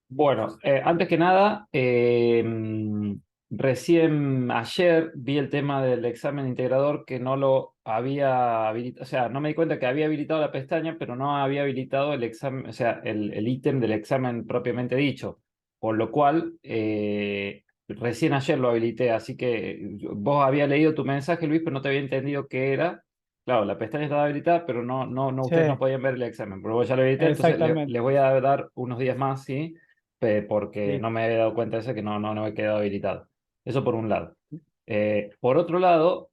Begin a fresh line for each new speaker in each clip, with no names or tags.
Bueno, antes que nada, recién ayer vi el tema del examen integrador que no lo había habilitado, o sea, no me di cuenta que había habilitado la pestaña, pero no había habilitado el examen, o sea, el ítem del examen propiamente dicho, por lo cual recién ayer lo habilité, así que vos habías leído tu mensaje, Luis, pero no te había entendido qué era. Claro, la pestaña estaba habilitada, pero no,
Sí,
ustedes no podían ver el examen, pero vos ya lo habilité, entonces
exactamente.
les voy a dar unos días más, ¿sí? Porque
Sí,
no me había dado cuenta de eso que no he quedado habilitado. Eso por un lado. Por otro lado,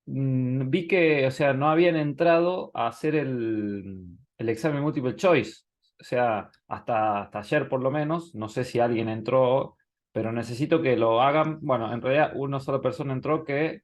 vi que, o sea, no habían entrado a hacer el examen multiple choice. O sea, hasta ayer por lo menos, no sé si alguien entró, pero necesito que lo hagan. Bueno, en realidad una sola persona entró que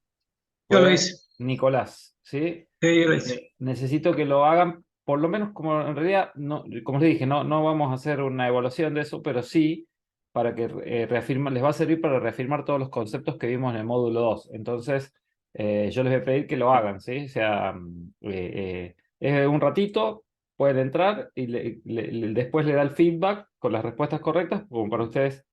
Yo lo
fue
hice,
Nicolás, ¿sí?
sí, yo lo hice.
Necesito que lo hagan, por lo menos como en realidad, no, como les dije, no vamos a hacer una evaluación de eso, pero sí para que les va a servir para reafirmar todos los conceptos que vimos en el módulo 2. Entonces, yo les voy a pedir que lo hagan, ¿sí? O sea, es un ratito, pueden entrar y después le da el feedback con las respuestas correctas, como para ustedes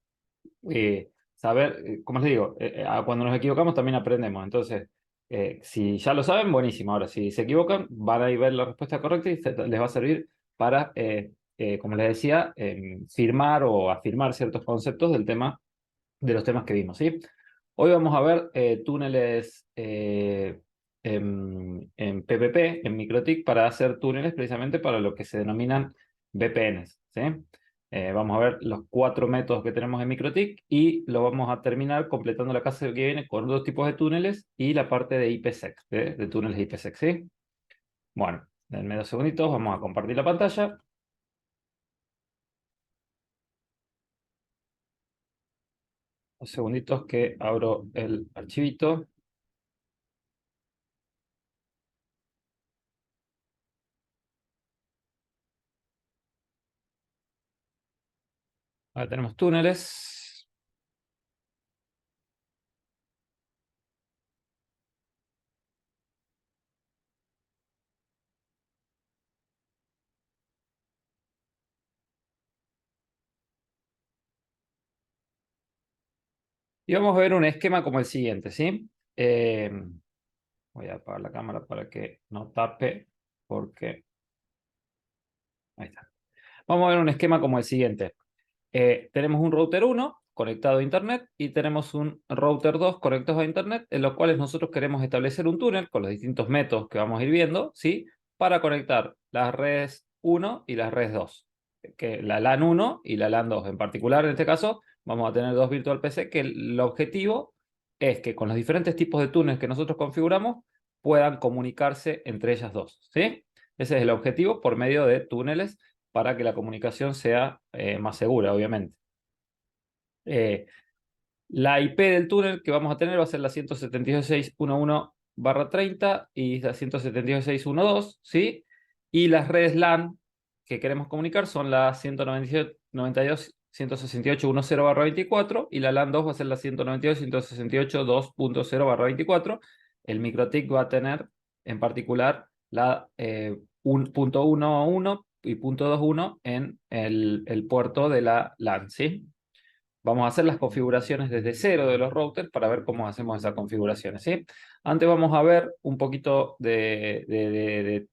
saber, como les digo, cuando nos equivocamos también aprendemos. Entonces, si ya lo saben, buenísimo. Ahora, si se equivocan, van a ir a ver la respuesta correcta y les va a servir para, como les decía, firmar o afirmar ciertos conceptos del tema, de los temas que vimos, ¿sí? Hoy vamos a ver túneles en PPP, en MikroTik, para hacer túneles precisamente para lo que se denominan VPNs, ¿sí? Vamos a ver los 4 métodos que tenemos en MikroTik y lo vamos a terminar completando la clase que viene con 2 tipos de túneles y la parte de IPsec, de túneles IPsec, ¿sí? Bueno, denme 2 segunditos, vamos a compartir la pantalla. 2 segunditos que abro el archivito. Ahora tenemos túneles. Y vamos a ver un esquema como el siguiente, ¿sí? Voy a apagar la cámara para que no tape, porque... Ahí está. Vamos a ver un esquema como el siguiente. Tenemos un router 1 conectado a Internet y tenemos un router 2 conectados a Internet, en los cuales nosotros queremos establecer un túnel con los distintos métodos que vamos a ir viendo, ¿sí? Para conectar las redes 1 y las redes 2. Que la LAN 1 y la LAN 2. En particular, en este caso, vamos a tener dos Virtual PC que el objetivo es que con los diferentes tipos de túneles que nosotros configuramos puedan comunicarse entre ellas dos, ¿sí? Ese es el objetivo por medio de túneles para que la comunicación sea más segura, obviamente. Eh, la IP del túnel que vamos a tener va a ser la 172.6.1.1/30 y la 172.6.1.2, ¿sí? Y las redes LAN que queremos comunicar son la 192.168.10/24 y la LAN 2 va a ser la 192.168.2.0/24. El MikroTik va a tener en particular la 1.1.1 y 2.1 en el puerto de la LAN, ¿sí? Vamos a hacer las configuraciones desde cero de los routers para ver cómo hacemos esas configuraciones, ¿sí? Antes vamos a ver un poquito de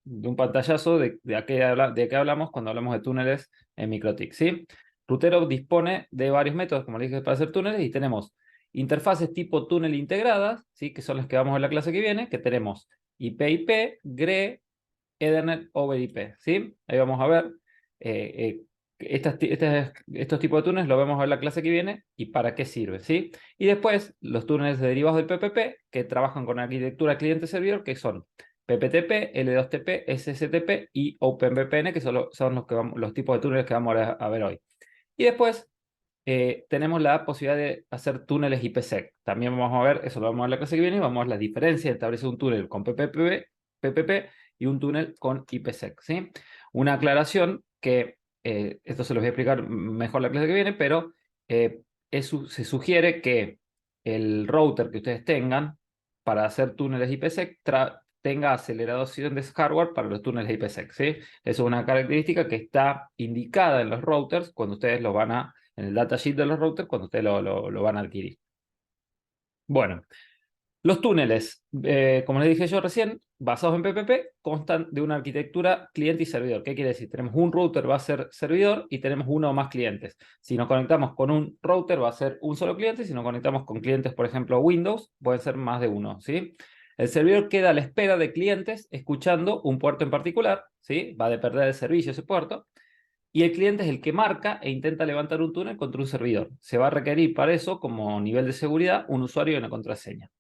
un pantallazo de qué hablamos cuando hablamos de túneles en MikroTik, ¿sí? Rutero dispone de varios métodos, como le dije, para hacer túneles y tenemos interfaces tipo túnel integradas, ¿sí? Que son las que vamos a ver la clase que viene, que tenemos IP-IP, GRE, Ethernet over IP, ¿sí? Ahí vamos a ver estos tipos de túneles, lo vamos a ver la clase que viene y para qué sirve, ¿sí? Y después los túneles derivados del PPP que trabajan con arquitectura cliente-servidor, que son PPTP, L2TP, SSTP y OpenVPN, que son los tipos de túneles que vamos a ver hoy. Y después tenemos la posibilidad de hacer túneles IPsec. También vamos a ver, eso lo vamos a ver la clase que viene, vamos a ver las diferencias de establecer un túnel con PPP y un túnel con IPsec, ¿sí? Una aclaración que, esto se los voy a explicar mejor la clase que viene, pero se sugiere que el router que ustedes tengan para hacer túneles IPsec tenga aceleración de hardware para los túneles IPsec, ¿sí? Eso es una característica que está indicada en los routers cuando ustedes lo van a, en el datasheet de los routers, cuando ustedes lo van a adquirir. Bueno, los túneles, como les dije yo recién, basados en PPP, constan de una arquitectura cliente y servidor. ¿Qué quiere decir? Tenemos un router, va a ser servidor, y tenemos uno o más clientes. Si nos conectamos con un router, va a ser un solo cliente. Si nos conectamos con clientes, por ejemplo, Windows, pueden ser más de uno, ¿sí? El servidor queda a la espera de clientes escuchando un puerto en particular, ¿sí? Va a depender del servicio ese puerto. Y el cliente es el que marca e intenta levantar un túnel contra un servidor. Se va a requerir para eso, como nivel de seguridad, un usuario y una contraseña.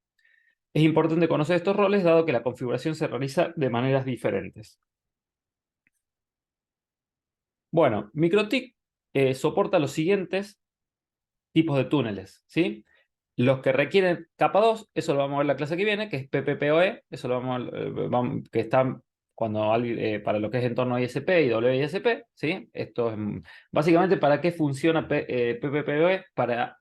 Es importante conocer estos roles, dado que la configuración se realiza de maneras diferentes. Bueno, MikroTik soporta los siguientes tipos de túneles, ¿sí? Los que requieren capa 2, eso lo vamos a ver en la clase que viene, que es PPPoE, eso lo que está cuando para lo que es entorno ISP y WISP, ¿sí? Esto es básicamente para qué funciona PPPoE, ¿para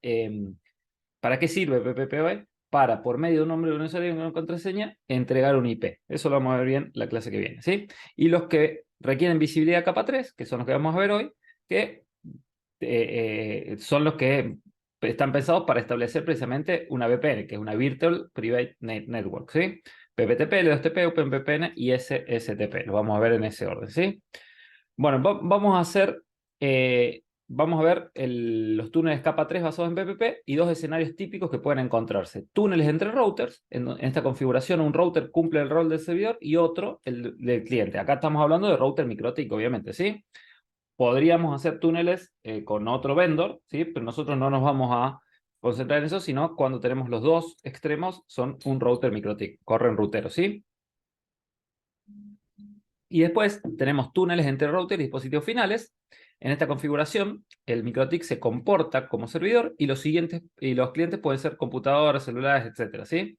qué sirve PPPoE? Para, por medio de un nombre de un usuario y una contraseña, entregar un IP. Eso lo vamos a ver bien la clase que viene, ¿sí? Y los que requieren visibilidad capa 3, que son los que vamos a ver hoy, que son los que están pensados para establecer precisamente una VPN, que es una Virtual Private Network, ¿sí? PPTP, LDOSTP, OpenVPN y SSTP. Lo vamos a ver en ese orden, ¿sí? Bueno, vamos a hacer, vamos a ver los túneles capa 3 basados en PPP y dos escenarios típicos que pueden encontrarse. Túneles entre routers, en esta configuración un router cumple el rol del servidor y otro el del cliente. Acá estamos hablando de router MikroTik, obviamente, ¿sí? Podríamos hacer túneles con otro vendor, ¿sí? Pero nosotros no nos vamos a concentrar en eso, sino cuando tenemos los dos extremos, son un router MikroTik, corren ruteros, ¿sí? Y después tenemos túneles entre router y dispositivos finales. En esta configuración, el MikroTik se comporta como servidor y los clientes pueden ser computadoras, celulares, etcétera, ¿sí?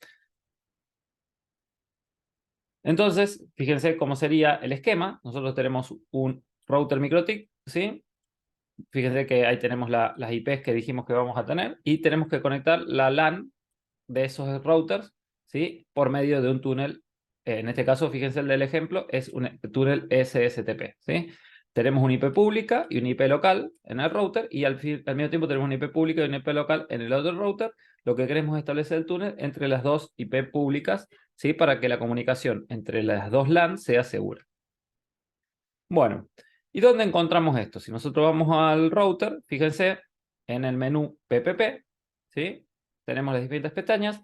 Entonces, fíjense cómo sería el esquema. Nosotros tenemos un router MikroTik, ¿sí? Fíjense que ahí tenemos las IPs que dijimos que vamos a tener y tenemos que conectar la LAN de esos routers, ¿sí? Por medio de un túnel. En este caso, fíjense el del ejemplo, es un túnel SSTP, ¿sí? Tenemos una IP pública y una IP local en el router y al mismo tiempo tenemos una IP pública y una IP local en el otro router. Lo que queremos es establecer el túnel entre las dos IP públicas, ¿sí? Para que la comunicación entre las dos LAN sea segura. Bueno, ¿y dónde encontramos esto? Si nosotros vamos al router, fíjense en el menú PPP, ¿sí? Tenemos las diferentes pestañas.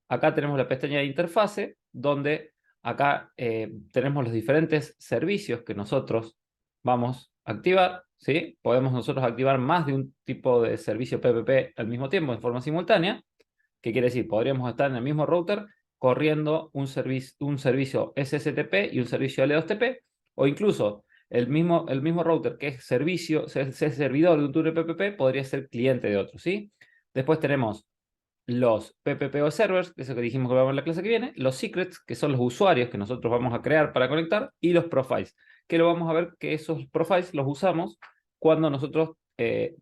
Acá tenemos la pestaña de interfase, donde acá tenemos los diferentes servicios que nosotros vamos a activar, ¿sí? Podemos nosotros activar más de un tipo de servicio PPP al mismo tiempo, en forma simultánea. ¿Qué quiere decir? Podríamos estar en el mismo router corriendo un servicio SSTP y un servicio L2TP, o incluso el mismo router que es servidor de un túnel PPP podría ser cliente de otro, ¿sí? Después tenemos los PPPoE servers, eso que dijimos que vamos a ver en la clase que viene, los secrets, que son los usuarios que nosotros vamos a crear para conectar, y los profiles, que lo vamos a ver que esos profiles los usamos cuando nosotros que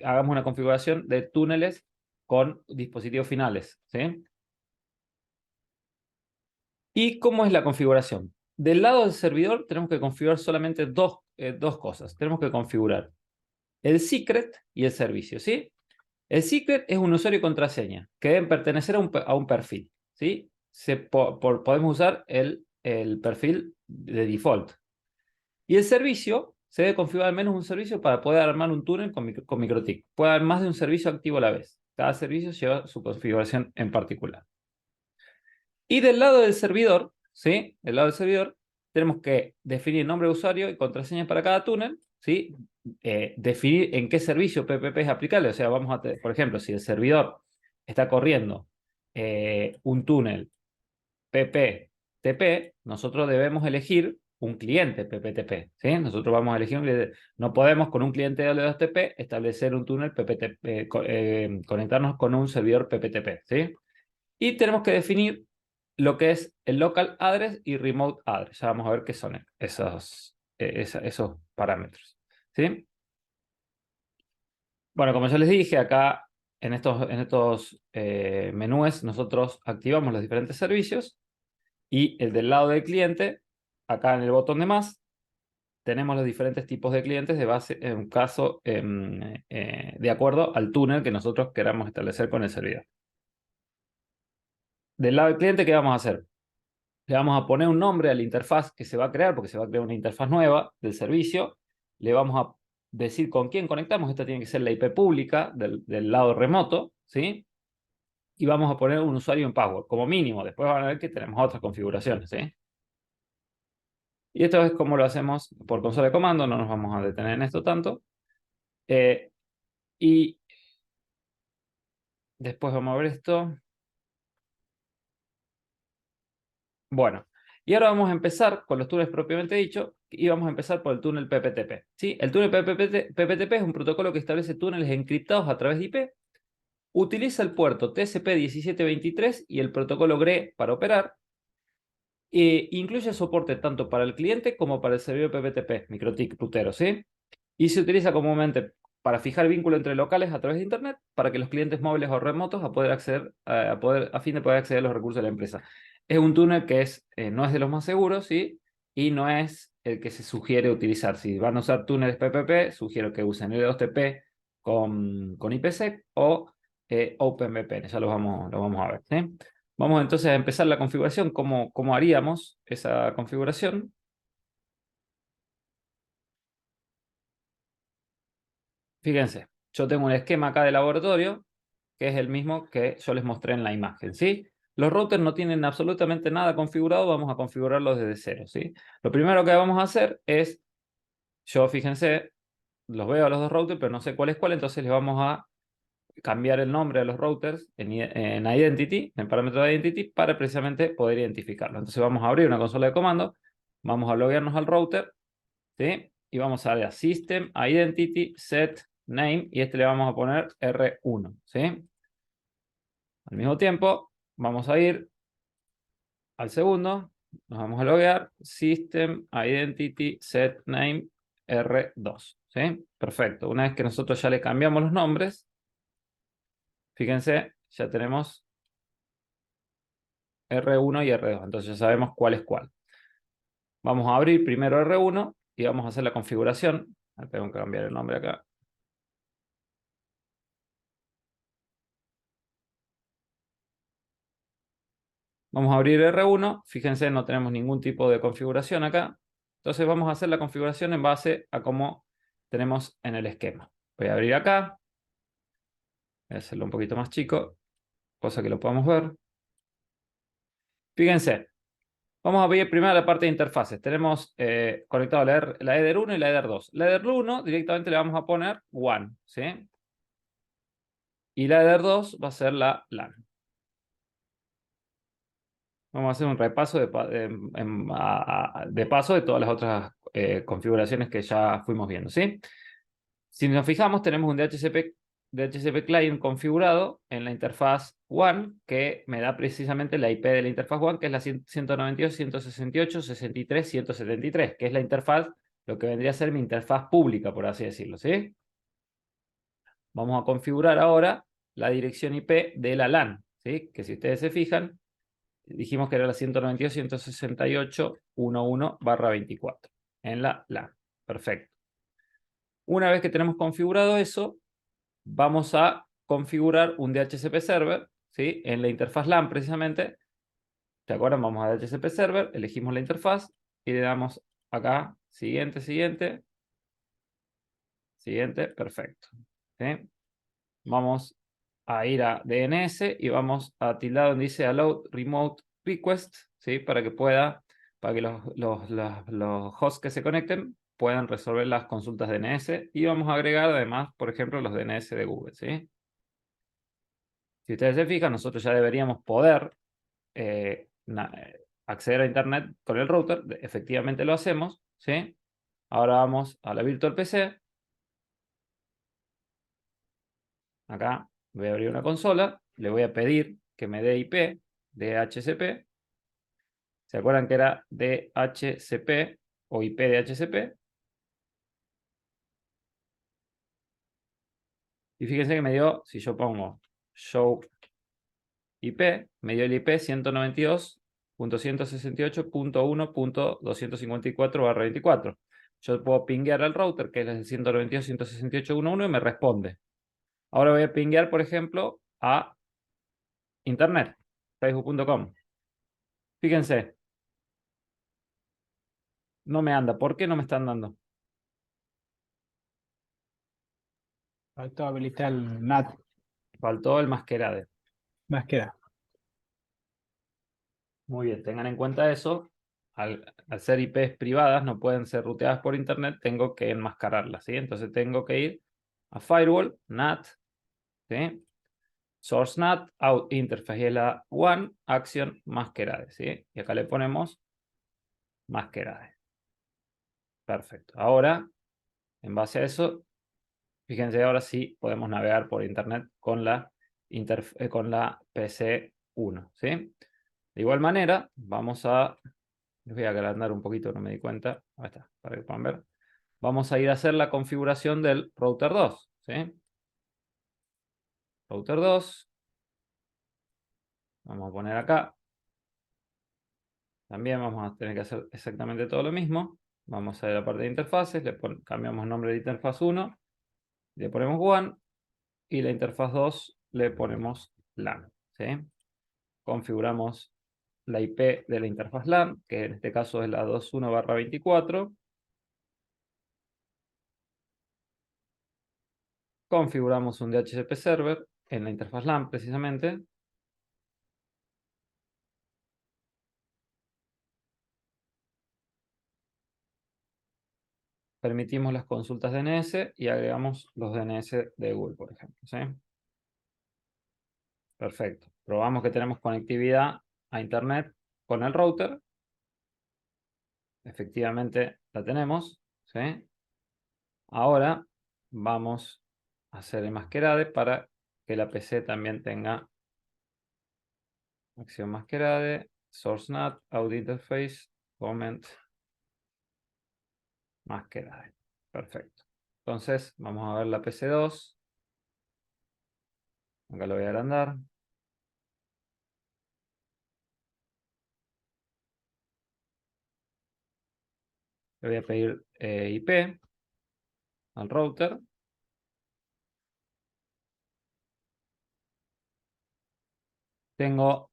hagamos una configuración de túneles con dispositivos finales, ¿sí? ¿Y cómo es la configuración? Del lado del servidor tenemos que configurar solamente dos cosas. Tenemos que configurar el secret y el servicio, ¿sí? El secret es un usuario y contraseña que deben pertenecer a un perfil, ¿sí? Podemos usar el perfil de default. Y el servicio se debe configurar al menos un servicio para poder armar un túnel con MikroTik. Puede haber más de un servicio activo a la vez. Cada servicio lleva su configuración en particular. Y del lado del servidor, ¿sí? Del lado del servidor, tenemos que definir nombre de usuario y contraseña para cada túnel, ¿sí? Definir en qué servicio PPP es aplicable. O sea, vamos a por ejemplo, si el servidor está corriendo un túnel PPTP, nosotros debemos elegir un cliente PPTP, ¿sí? Nosotros vamos a elegir un cliente. No podemos con un cliente de L2TP establecer un túnel PPTP, conectarnos con un servidor PPTP, ¿sí? Y tenemos que definir lo que es el local address y remote address. Ya vamos a ver qué son esos parámetros, ¿sí? Bueno, como ya les dije, acá en estos menús nosotros activamos los diferentes servicios Y el del lado del cliente, acá en el botón de más, tenemos los diferentes tipos de clientes de base, en un caso, de acuerdo al túnel que nosotros queramos establecer con el servidor. Del lado del cliente, ¿qué vamos a hacer? Le vamos a poner un nombre a la interfaz que se va a crear, porque se va a crear una interfaz nueva del servicio. Le vamos a decir con quién conectamos. Esta tiene que ser la IP pública del lado remoto, ¿sí? Y vamos a poner un usuario en password, como mínimo. Después van a ver que tenemos otras configuraciones, ¿sí? Y esto es como lo hacemos por consola de comando, no nos vamos a detener en esto tanto. Y después vamos a ver esto. Bueno, y ahora vamos a empezar con los túneles propiamente dicho, y vamos a empezar por el túnel PPTP. ¿Sí? El túnel PPTP es un protocolo que establece túneles encriptados a través de IP, utiliza el puerto TCP/1723 y el protocolo GRE para operar, e incluye soporte tanto para el cliente como para el servidor PPTP, MikroTik rutero, ¿sí? Y se utiliza comúnmente para fijar vínculo entre locales a través de Internet para que los clientes móviles o remotos a poder acceder, a fin de poder acceder a los recursos de la empresa. Es un túnel que no es de los más seguros, ¿sí? Y no es el que se sugiere utilizar. Si van a usar túneles PPP, sugiero que usen L2TP con IPsec o OpenVPN. Ya lo vamos a ver, ¿sí? Vamos entonces a empezar la configuración. ¿Cómo haríamos esa configuración? Fíjense, yo tengo un esquema acá de laboratorio que es el mismo que yo les mostré en la imagen, ¿sí? Los routers no tienen absolutamente nada configurado, vamos a configurarlos desde cero, ¿sí? Lo primero que vamos a hacer es, fíjense, los veo a los dos routers, pero no sé cuál es cuál, entonces les vamos a cambiar el nombre a los routers en Identity, en parámetro de Identity, para precisamente poder identificarlo. Entonces vamos a abrir una consola de comando, vamos a loguearnos al router, ¿sí? Y vamos a darle a System, Identity, Set, Name, y le vamos a poner R1, ¿sí? Al mismo tiempo, vamos a ir al segundo, nos vamos a loguear, System, Identity, Set, Name, R2, ¿sí? Perfecto. Una vez que nosotros ya le cambiamos los nombres, fíjense, ya tenemos R1 y R2, entonces ya sabemos cuál es cuál. Vamos a abrir primero R1 y vamos a hacer la configuración. Tengo que cambiar el nombre acá. Vamos a abrir R1, fíjense, no tenemos ningún tipo de configuración acá. Entonces vamos a hacer la configuración en base a cómo tenemos en el esquema. Voy a abrir acá, voy a hacerlo un poquito más chico, cosa que lo podamos ver. Fíjense, vamos a ver primero la parte de interfaces. Tenemos conectado la Eder 1 y la Eder 2. La Eder 1 directamente le vamos a poner WAN, ¿sí? Y la Eder 2 va a ser la LAN. Vamos a hacer un repaso de paso de todas las otras configuraciones que ya fuimos viendo, ¿sí? Si nos fijamos, tenemos un DHCP client configurado en la interfaz WAN que me da precisamente la IP de la interfaz WAN, que es la 192.168.63.173, que es la interfaz, lo que vendría a ser mi interfaz pública, por así decirlo, ¿sí? Vamos a configurar ahora la dirección IP de la LAN, ¿sí? Que si ustedes se fijan, dijimos que era la 192.168.11/24 en la LAN. Perfecto. Una vez que tenemos configurado eso, vamos a configurar un DHCP server, ¿sí? En la interfaz LAN precisamente. ¿Se acuerdan? Vamos a DHCP server, elegimos la interfaz y le damos acá, siguiente, siguiente, siguiente, perfecto. ¿Sí? Vamos a ir a DNS y vamos a tildar donde dice Allow Remote Request, ¿sí? Para que los hosts que se conecten puedan resolver las consultas DNS y vamos a agregar además, por ejemplo, los DNS de Google, ¿sí? Si ustedes se fijan, nosotros ya deberíamos poder acceder a Internet con el router. Efectivamente lo hacemos, ¿sí? Ahora vamos a la Virtual PC. Acá voy a abrir una consola. Le voy a pedir que me dé IP de DHCP. ¿Se acuerdan que era DHCP o IP de DHCP? Y fíjense que me dio, si yo pongo show IP, me dio el IP 192. 192.168.1.254/24. Yo puedo pinguear al router, que es el 192.168.1.1, y me responde. Ahora voy a pinguear, por ejemplo, a internet, facebook.com. Fíjense, no me anda. ¿Por qué no me están dando?
Faltó habilitar el NAT.
Faltó el masquerade.
Más queda.
Muy bien, tengan en cuenta eso. Al ser IPs privadas, no pueden ser ruteadas por internet, tengo que enmascararlas, ¿sí? Entonces tengo que ir a Firewall, NAT, ¿sí? Source NAT, Out Interface, y es la One Action Masquerade, ¿sí? Y acá le ponemos masquerade. Perfecto. Ahora, en base a eso, fíjense, ahora sí podemos navegar por internet con la PC 1, ¿sí? De igual manera, vamos a... Les voy a agrandar un poquito, no me di cuenta. Ahí está, para que puedan ver. Vamos a ir a hacer la configuración del router 2, ¿sí? Router 2. Vamos a poner acá. También vamos a tener que hacer exactamente todo lo mismo. Vamos a ir a la parte de interfaces, cambiamos nombre de interfaz 1, le ponemos WAN, y la interfaz 2 le ponemos LAN, ¿sí? Configuramos la IP de la interfaz LAN, que en este caso es la 21/24. Configuramos un DHCP server en la interfaz LAN precisamente. Permitimos las consultas DNS y agregamos los DNS de Google, por ejemplo, ¿sí? Perfecto. Probamos que tenemos conectividad a internet con el router. Efectivamente la tenemos, ¿sí? Ahora vamos a hacer el masquerade para que la PC también tenga acción masquerade, source NAT, audio interface, comment, masquerade. Perfecto. Entonces vamos a ver la PC 2. Acá lo voy a agrandar. Le voy a pedir IP al router. Tengo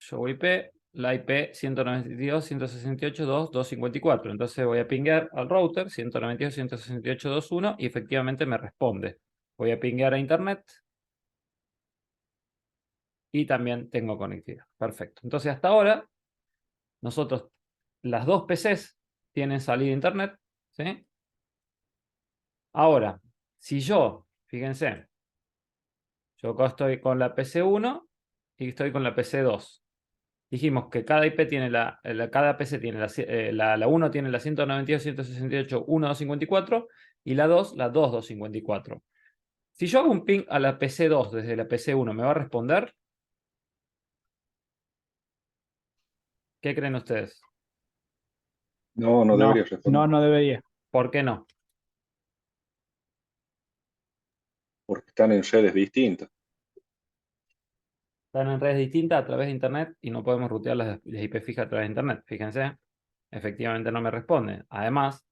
show IP, la IP 192.168.2.254. Entonces voy a pinguear al router 192.168.2.1 y efectivamente me responde. Voy a pinguear a internet y también tengo conectividad. Perfecto. Entonces hasta ahora, nosotros, las dos PCs tienen salida a internet, ¿sí? Ahora, si yo, fíjense, yo acá estoy con la PC 1 y estoy con la PC 2. Dijimos que cada IP tiene cada PC tiene la 1 tiene la 192.168.1.254 y la 2 la 2.254. Si yo hago un ping a la PC 2 desde la PC 1, ¿me va a responder? ¿Qué creen ustedes?
No, no debería
No,
responder,
no debería.
¿Por qué no?
porque están en redes distintas.
Están en redes distintas a través de internet y no podemos rutear las IP fijas a través de internet. Fíjense, efectivamente no me responde. Además,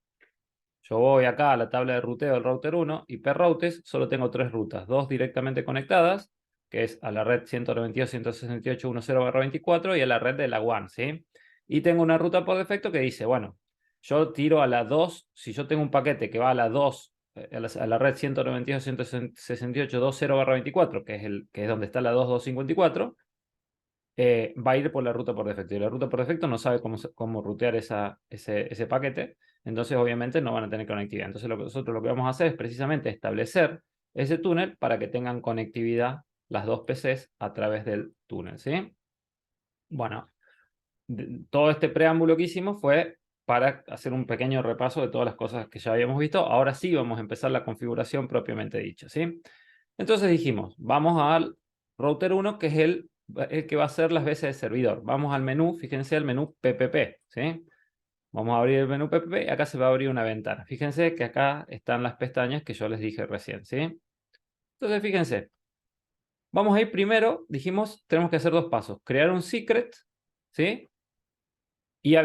yo voy acá a la tabla de ruteo del router 1 y per routes solo tengo 3 rutas, 2 directamente conectadas, que es a la red 192.168.10/24 y a la red de la WAN, ¿sí? Y tengo una ruta por defecto que dice, bueno, yo tiro a la 2, si yo tengo un paquete que va a la 2, a la red 192.168.20/24, que es donde está la 2.254, va a ir por la ruta por defecto. Y la ruta por defecto no sabe cómo rutear ese paquete, entonces obviamente no van a tener conectividad. Entonces nosotros lo que vamos a hacer es precisamente establecer ese túnel para que tengan conectividad las dos PCs a través del túnel, ¿sí? Bueno, todo este preámbulo que hicimos fue para hacer un pequeño repaso de todas las cosas que ya habíamos visto. Ahora sí vamos a empezar la configuración propiamente dicha, ¿sí? Entonces dijimos, vamos al router 1, que es el que va a hacer las veces de servidor. Vamos al menú, fíjense el menú PPP, ¿sí? Vamos a abrir el menú PPP y acá se va a abrir una ventana. Fíjense que acá están las pestañas que yo les dije recién, ¿sí? Entonces fíjense, vamos a ir primero, dijimos, tenemos que hacer dos pasos. Crear un secret, ¿sí? Y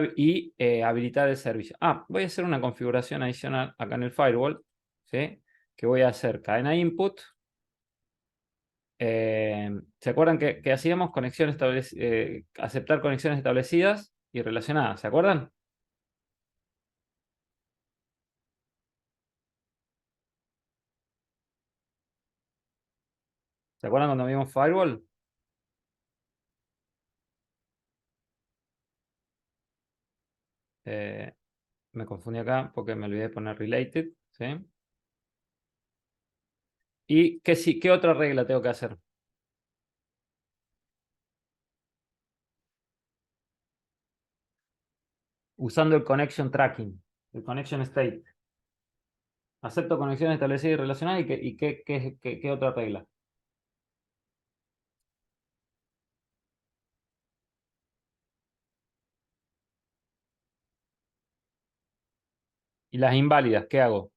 habilitar el servicio. Voy a hacer una configuración adicional acá en el firewall, ¿sí? Que voy a hacer cadena input. ¿Se acuerdan que hacíamos aceptar conexiones establecidas y relacionadas? ¿Se acuerdan? ¿Se acuerdan cuando vimos firewall? Me confundí acá porque me olvidé de poner related, ¿sí? ¿Y qué otra regla tengo que hacer? Usando el connection tracking, el connection state. Acepto conexiones establecidas y relacionadas. ¿Y qué otra regla? ¿Y las inválidas? ¿Qué hago?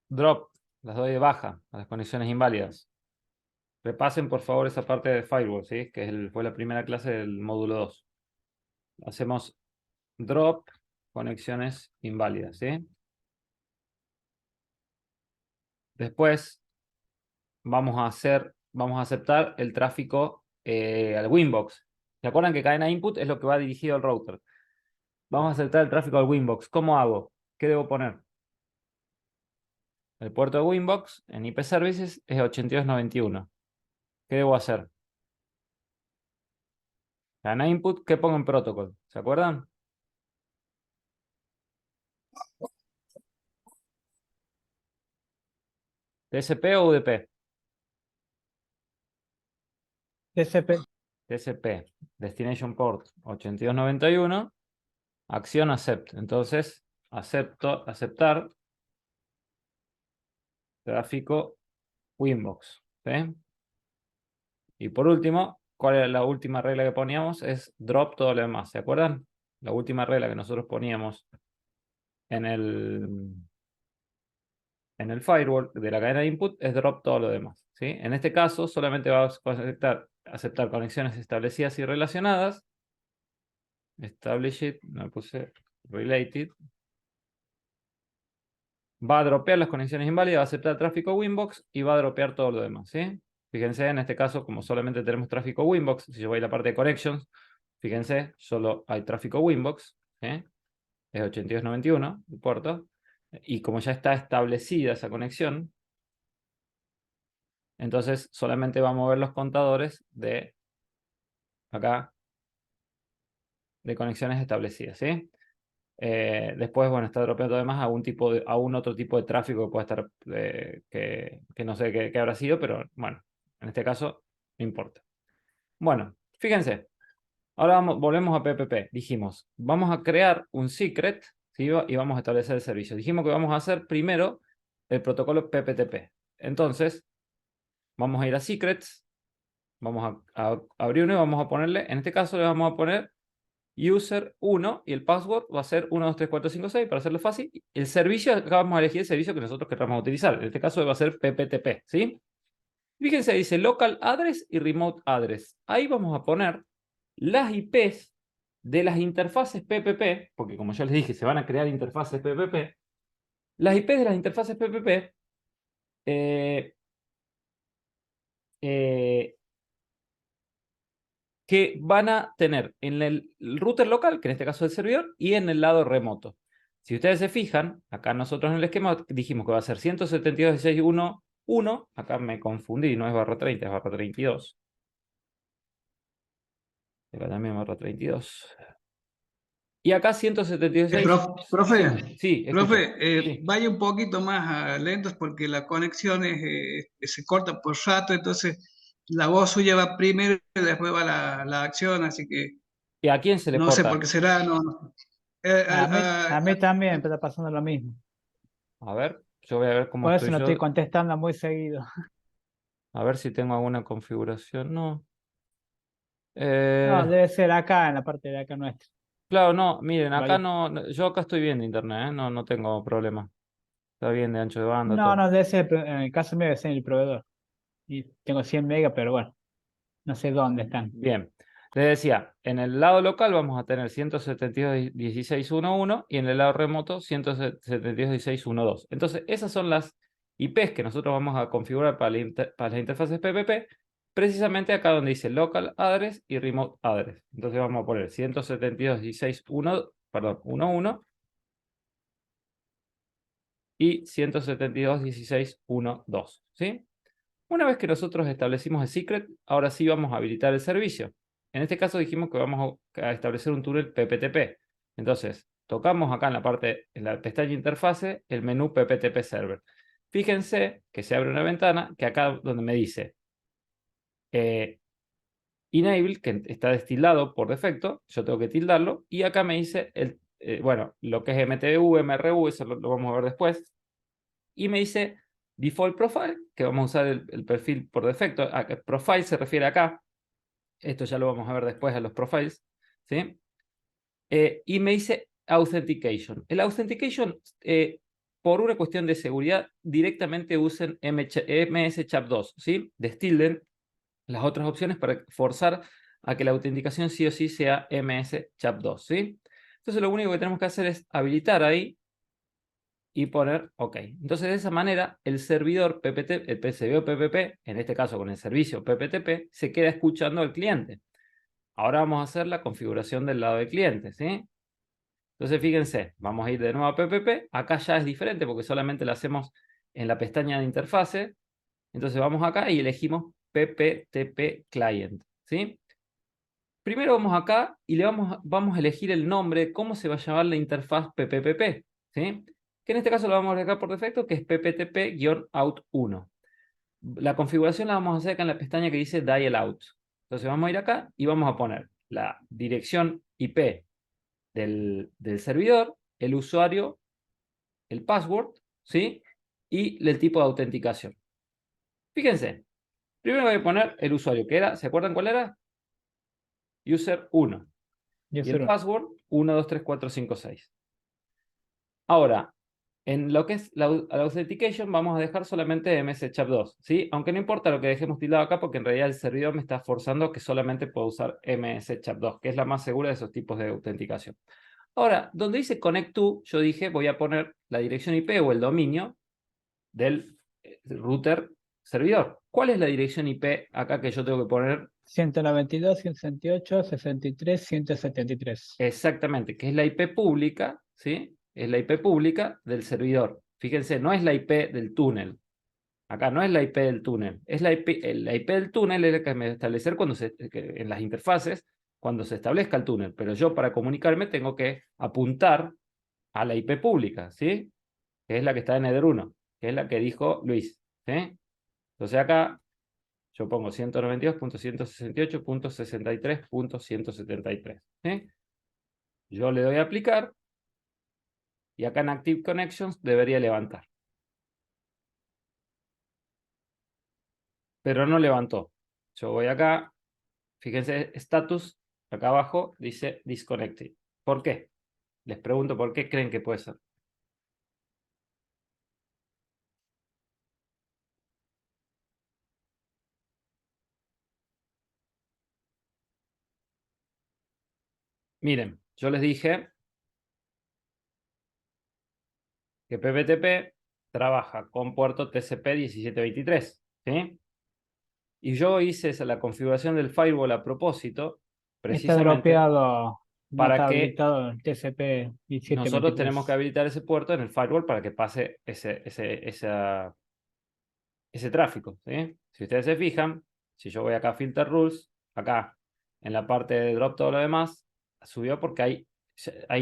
Drop. Las doy de baja a las conexiones inválidas. Repasen por favor esa parte de firewall, ¿sí? Que fue la primera clase del módulo 2. Hacemos drop conexiones inválidas, ¿sí? Después vamos a aceptar el tráfico al Winbox. ¿Se acuerdan que cadena input es lo que va dirigido al router? Vamos a aceptar el tráfico al Winbox. ¿Cómo hago? ¿Qué debo poner? El puerto de Winbox en IP Services es 8291. ¿Qué debo hacer? Cadena input, ¿qué pongo en protocol? ¿Se acuerdan? ¿TCP o UDP?
TCP.
TCP. Destination Port 8291. Acción accept. Entonces, aceptar tráfico Winbox. ¿Sí? Y por último, ¿cuál era la última regla que poníamos? Es drop todo lo demás. ¿Se acuerdan? La última regla que nosotros poníamos en el firewall de la cadena de input es drop todo lo demás, ¿sí? En este caso, solamente vamos a aceptar conexiones establecidas y relacionadas. Established, me puse related. Va a dropear las conexiones inválidas, va a aceptar el tráfico Winbox y va a dropear todo lo demás, ¿sí? Fíjense, en este caso, como solamente tenemos tráfico Winbox, si yo voy a la parte de connections, fíjense, solo hay tráfico Winbox, ¿sí? Es 8291 el puerto. Y como ya está establecida esa conexión, entonces solamente va a mover los contadores de acá, de conexiones establecidas, ¿sí? Después, bueno, está dropeando además a un otro tipo de tráfico que puede estar, que no sé qué habrá sido, pero bueno, en este caso no importa. Bueno, fíjense, ahora volvemos a PPP. Dijimos, vamos a crear un secret, ¿sí? Y vamos a establecer el servicio. Dijimos que vamos a hacer primero el protocolo PPTP. Entonces, vamos a ir a secrets, vamos a abrir uno y vamos a ponerle, en este caso le vamos a poner user 1 y el password va a ser 1, 2, 3, 4, 5, 6 para hacerlo fácil. El servicio, acá vamos a elegir el servicio que nosotros queramos utilizar. En este caso va a ser PPTP, ¿sí? Fíjense, dice local address y remote address. Ahí vamos a poner las IPs de las interfaces PPP, porque como ya les dije, se van a crear interfaces PPP. Las IPs de las interfaces PPP que van a tener en el router local, que en este caso es el servidor, y en el lado remoto. Si ustedes se fijan, acá nosotros en el esquema dijimos que va a ser 172.16.1.1. Acá me confundí, no es /30, es /32. Acá también /32. Y acá 172.16.
Profe,
Sí, escucho. Sí.
vaya un poquito más lentos porque la conexión se corta por rato, entonces la voz suya va primero y después va la acción, así que
¿Y a quién se le
no sé por
corta?
qué será, no. Eh,
A mí también me está pasando lo mismo.
A ver, yo voy a ver cómo
Por eso
estoy
no estoy
yo.
contestando muy seguido.
A ver si tengo alguna configuración. No.
No, debe ser acá, en la parte de acá nuestra.
Claro, no, miren, acá
Vale.
no, yo acá estoy bien de internet, ¿eh? No tengo problema. Está bien de ancho de banda,
No,
todo.
no, debe ser, en el caso mío debe ser el proveedor. Y tengo 100 megas, pero bueno, no sé dónde están.
Bien. Les decía, en el lado local vamos a tener 172.16.1.1 y en el lado remoto 172.16.1.2. Entonces, esas son las IPs que nosotros vamos a configurar para las interfaces PPP, precisamente acá donde dice local address y remote address. Entonces vamos a poner 172.16.1, perdón, 1.1 y 172.16.1.2, ¿sí? Una vez que nosotros establecimos el secret, ahora sí vamos a habilitar el servicio. En este caso dijimos que vamos a establecer un túnel PPTP. Entonces, tocamos acá en la parte, en la pestaña interfase, el menú PPTP Server. Fíjense que se abre una ventana que acá donde me dice Enable, que está destilado por defecto, yo tengo que tildarlo, y acá me dice, bueno, lo que es MTU, MRU, eso lo vamos a ver después, y me dice Default Profile, que vamos a usar el perfil por defecto. Profile se refiere acá, esto ya lo vamos a ver después a los profiles, ¿sí? Y me dice Authentication. El Authentication, por una cuestión de seguridad, directamente usen MS-CHAP2, ¿sí? Destilden las otras opciones para forzar a que la autenticación sí o sí sea MS-CHAP2, ¿sí? Entonces lo único que tenemos que hacer es habilitar ahí y poner OK. Entonces, de esa manera, el servidor PPT, el servidor PPP, en este caso con el servicio PPTP, se queda escuchando al cliente. Ahora vamos a hacer la configuración del lado del cliente, ¿sí? Entonces, fíjense, vamos a ir de nuevo a PPP. Acá ya es diferente porque solamente lo hacemos en la pestaña de interfase. Entonces, vamos acá y elegimos PPTP Client, ¿sí? Primero vamos acá y vamos a elegir el nombre, cómo se va a llamar la interfaz PPPP, ¿sí? Que en este caso lo vamos a agregar por defecto, que es PPTP-out1. La configuración la vamos a hacer acá en la pestaña que dice Dial Out. Entonces vamos a ir acá y vamos a poner la dirección IP del servidor, el usuario, el password, ¿sí? Y el tipo de autenticación. Fíjense, primero voy a poner el usuario, que era, ¿se acuerdan cuál era? User 1. Y el password 1, 2, 3, 4, 5, 6. Ahora, en lo que es la authentication vamos a dejar solamente MS-CHAP2, ¿sí? Aunque no importa lo que dejemos tildado acá porque en realidad el servidor me está forzando que solamente puedo usar MS-CHAP2, que es la más segura de esos tipos de autenticación. Ahora, donde dice Connect to, yo dije voy a poner la dirección IP o el dominio del router servidor. ¿Cuál es la dirección IP acá que yo tengo que poner?
192, 168, 63, 173.
Exactamente, que es la IP pública, ¿sí? Es la IP pública del servidor. Fíjense, no es la IP del túnel. Acá no es la IP del túnel. Es la IP del túnel es la que me establecer en las interfaces cuando se establezca el túnel. Pero yo para comunicarme tengo que apuntar a la IP pública, ¿sí? Que es la que está en Eder 1, que es la que dijo Luis, ¿sí? Entonces acá yo pongo 192.168.63.173, ¿sí? Yo le doy a aplicar y acá en Active Connections debería levantar. Pero no levantó. Yo voy acá, fíjense, status, acá abajo dice disconnected. ¿Por qué? Les pregunto por qué creen que puede ser. Miren, yo les dije que PPTP trabaja con puerto TCP 1723, ¿sí? Y yo hice la configuración del firewall a propósito,
Está
precisamente
dropeado, no
para
está
que
habilitado el TCP
nosotros tenemos que
1723.
habilitar ese puerto en el firewall para que pase ese tráfico, ¿sí? Si ustedes se fijan, si yo voy acá a Filter Rules, acá en la parte de Drop todo lo demás, subió porque está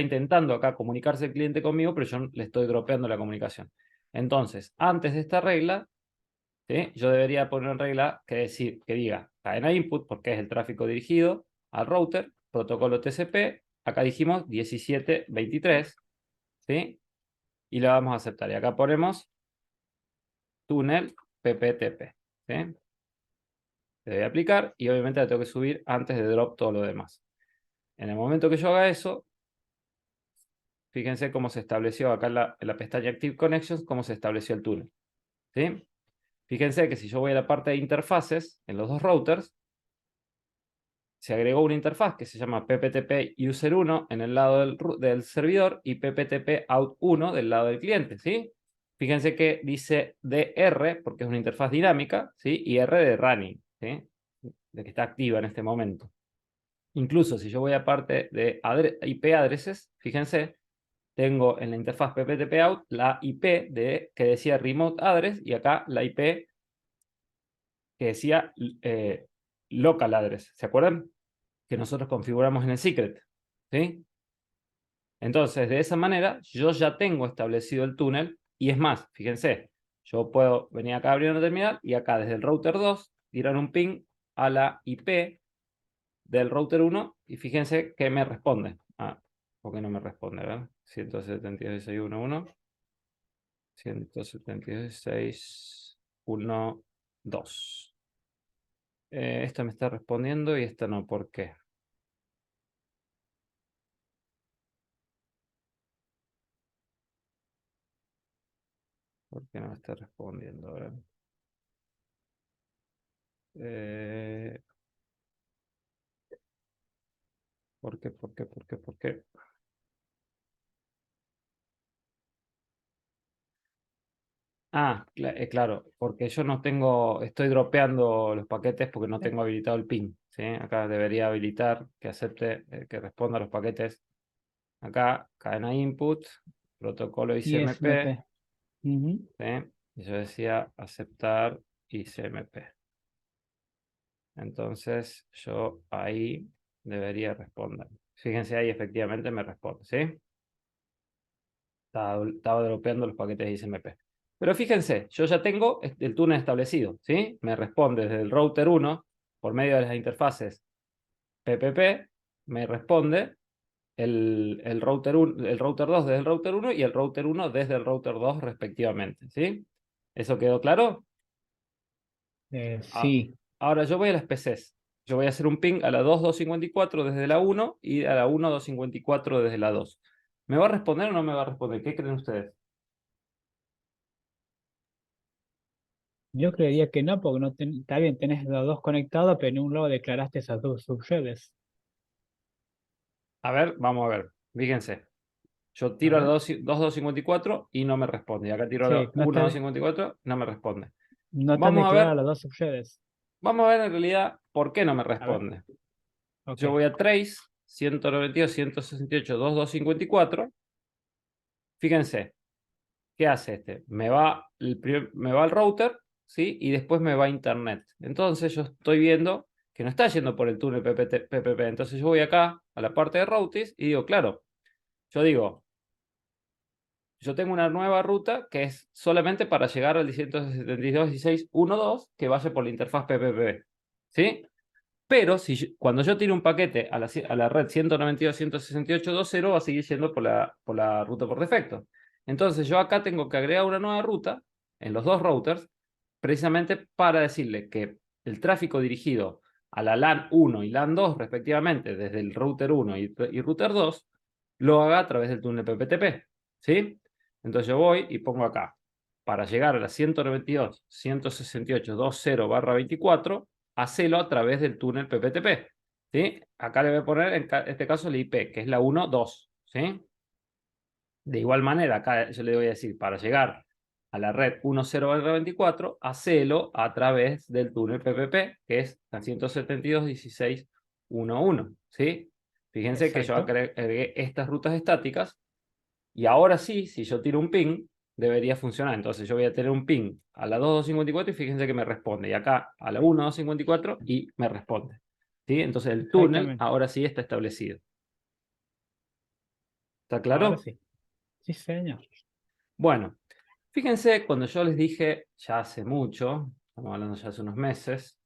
intentando acá comunicarse el cliente conmigo, pero yo le estoy dropeando la comunicación. Entonces, antes de esta regla, ¿sí? Yo debería poner una regla que diga cadena input, porque es el tráfico dirigido al router, protocolo TCP, acá dijimos 1723, ¿sí? Y la vamos a aceptar. Y acá ponemos túnel PPTP, ¿sí? Le voy a aplicar y obviamente la tengo que subir antes de drop todo lo demás. En el momento que yo haga eso, fíjense cómo se estableció acá en la pestaña Active Connections, cómo se estableció el túnel. ¿Sí? Fíjense que si yo voy a la parte de interfaces, en los dos routers, se agregó una interfaz que se llama PPTP User 1 en el lado del servidor y PPTP Out 1 del lado del cliente, ¿sí? Fíjense que dice DR, porque es una interfaz dinámica, ¿sí? Y R de running, ¿sí? De que está activa en este momento. Incluso si yo voy a parte de IP addresses, fíjense, tengo en la interfaz PPTP Out la IP que decía Remote Address y acá la IP que decía Local Address. ¿Se acuerdan? Que nosotros configuramos en el secret. ¿Sí? Entonces, de esa manera, yo ya tengo establecido el túnel. Y es más, fíjense, yo puedo venir acá a abrir una terminal y acá desde el router 2 tirar un ping a la IP del router 1 y fíjense que me responde. Ah, ¿por qué no me responde? A ver, 172.16.1.1, 172.16.1.2. Esta me está respondiendo y esta no. ¿Por qué? ¿Por qué no me está respondiendo ahora? ¿Por qué? ¿Por qué? ¿Por qué? ¿Por qué? Ah, claro, porque yo no tengo, estoy dropeando los paquetes porque no tengo habilitado el ping, ¿sí? Acá debería habilitar que acepte, que responda a los paquetes. Acá, cadena input, protocolo ICMP,
ISMP. Ujú.
¿sí? Y yo decía aceptar ICMP. Entonces, yo ahí debería responder. Fíjense ahí, efectivamente me responde, ¿sí? Estaba dropeando los paquetes de ICMP. Pero fíjense, yo ya tengo el túnel establecido, ¿sí? Me responde desde el router 1, por medio de las interfaces PPP, me responde el router 1, el router 2 desde el router 1 y el router 1 desde el router 2 respectivamente, ¿sí? ¿Eso quedó claro? Ah,
Sí.
ahora yo voy a las PCs. Yo voy a hacer un ping a la 2.254 desde la 1 y a la 1.254 desde la 2. ¿Me va a responder o no me va a responder? ¿Qué creen ustedes?
Yo creería que no, porque no está bien, tenés los dos conectados, pero en un lado declaraste esas dos subredes.
A ver, vamos a ver. Fíjense. Yo
A
tiro a la
ver.
2.254 y no me responde. Y acá tiro a
Sí,
la 1.254, no me responde.
no están
Vamos a
declaradas
ver,
las dos subredes.
vamos a ver en realidad por qué no me
A ver.
responde.
Ok.
Yo voy a trace 192.168.2.254. Fíjense, ¿qué hace este? Me va al router, ¿sí? Y después me va a internet. Entonces yo estoy viendo que no está yendo por el túnel PPP. Entonces yo voy acá a la parte de routings y digo, claro, yo digo, yo tengo una nueva ruta que es solamente para llegar al 172.16.1.2 que vaya por la interfaz PPP. ¿Sí? Pero cuando yo tiro un paquete a la red 192.168.2.0 va a seguir yendo por la ruta por defecto. Entonces yo acá tengo que agregar una nueva ruta en los dos routers precisamente para decirle que el tráfico dirigido a la LAN 1 y LAN 2 respectivamente desde el router 1 y router 2 lo haga a través del túnel PPTP. ¿Sí? Entonces yo voy y pongo acá, para llegar a la 192.168.2.0/24, hacelo a través del túnel PPTP. ¿Sí? Acá le voy a poner en este caso el IP, que es la 1.2. ¿Sí? De igual manera, acá yo le voy a decir, para llegar a la red 10/24, hacelo a través del túnel PPP, que es la 172.16.1.1. ¿Sí? Fíjense que yo
Exacto.
agregué estas rutas estáticas y ahora sí, si yo tiro un ping, debería funcionar. Entonces yo voy a tener un ping a la 2.254 y fíjense que me responde. Y acá a la 1.254 y me responde. ¿Sí? Entonces el túnel
Exactamente.
ahora sí está establecido. ¿Está
Ahora
claro?
sí. Sí, señor.
Bueno, fíjense cuando yo les dije ya hace mucho, estamos hablando ya hace unos meses,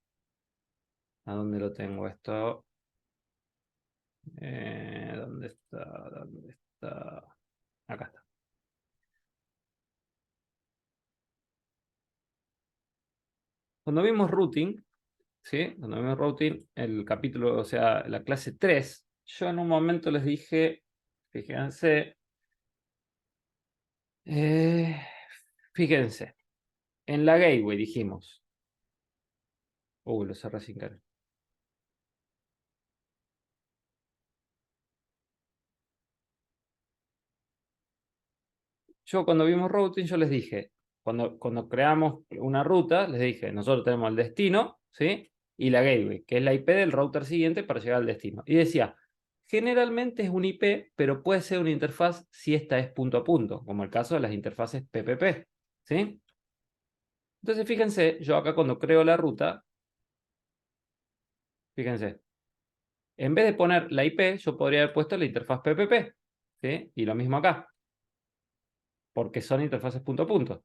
¿a dónde lo tengo esto? ¿Dónde está? ¿Dónde está? Acá está. Cuando vimos routing, ¿sí? Cuando vimos routing, el capítulo, o sea, la clase 3, yo en un momento les dije, fíjense, Fíjense, en la gateway dijimos. Lo cerré sin querer. Yo cuando vimos routing, yo les dije, cuando creamos una ruta, les dije, nosotros tenemos el destino, ¿sí? Y la gateway, que es la IP del router siguiente para llegar al destino. Y decía, generalmente es un IP, pero puede ser una interfaz si esta es punto a punto, como el caso de las interfaces PPP, ¿sí? Entonces, fíjense, yo acá cuando creo la ruta, fíjense, en vez de poner la IP, yo podría haber puesto la interfaz PPP, ¿sí? Y lo mismo acá, porque son interfaces punto a punto.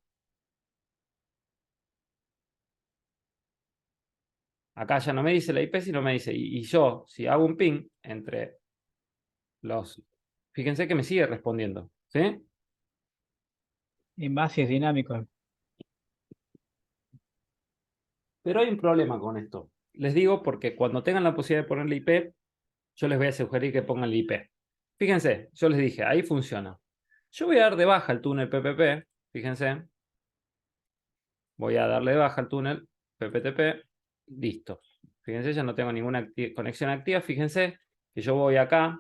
Acá ya no me dice la IP, sino me dice, y yo, si hago un ping entre los... Fíjense que me sigue respondiendo, ¿sí?
Y más si es dinámico.
Pero hay un problema con esto. Les digo porque cuando tengan la posibilidad de poner la IP, yo les voy a sugerir que pongan la IP. Fíjense, yo les dije, ahí funciona. Yo voy a dar de baja el túnel PPP, fíjense. Voy a darle de baja el túnel PPTP, listo. Fíjense, ya no tengo ninguna conexión activa. Fíjense que yo voy acá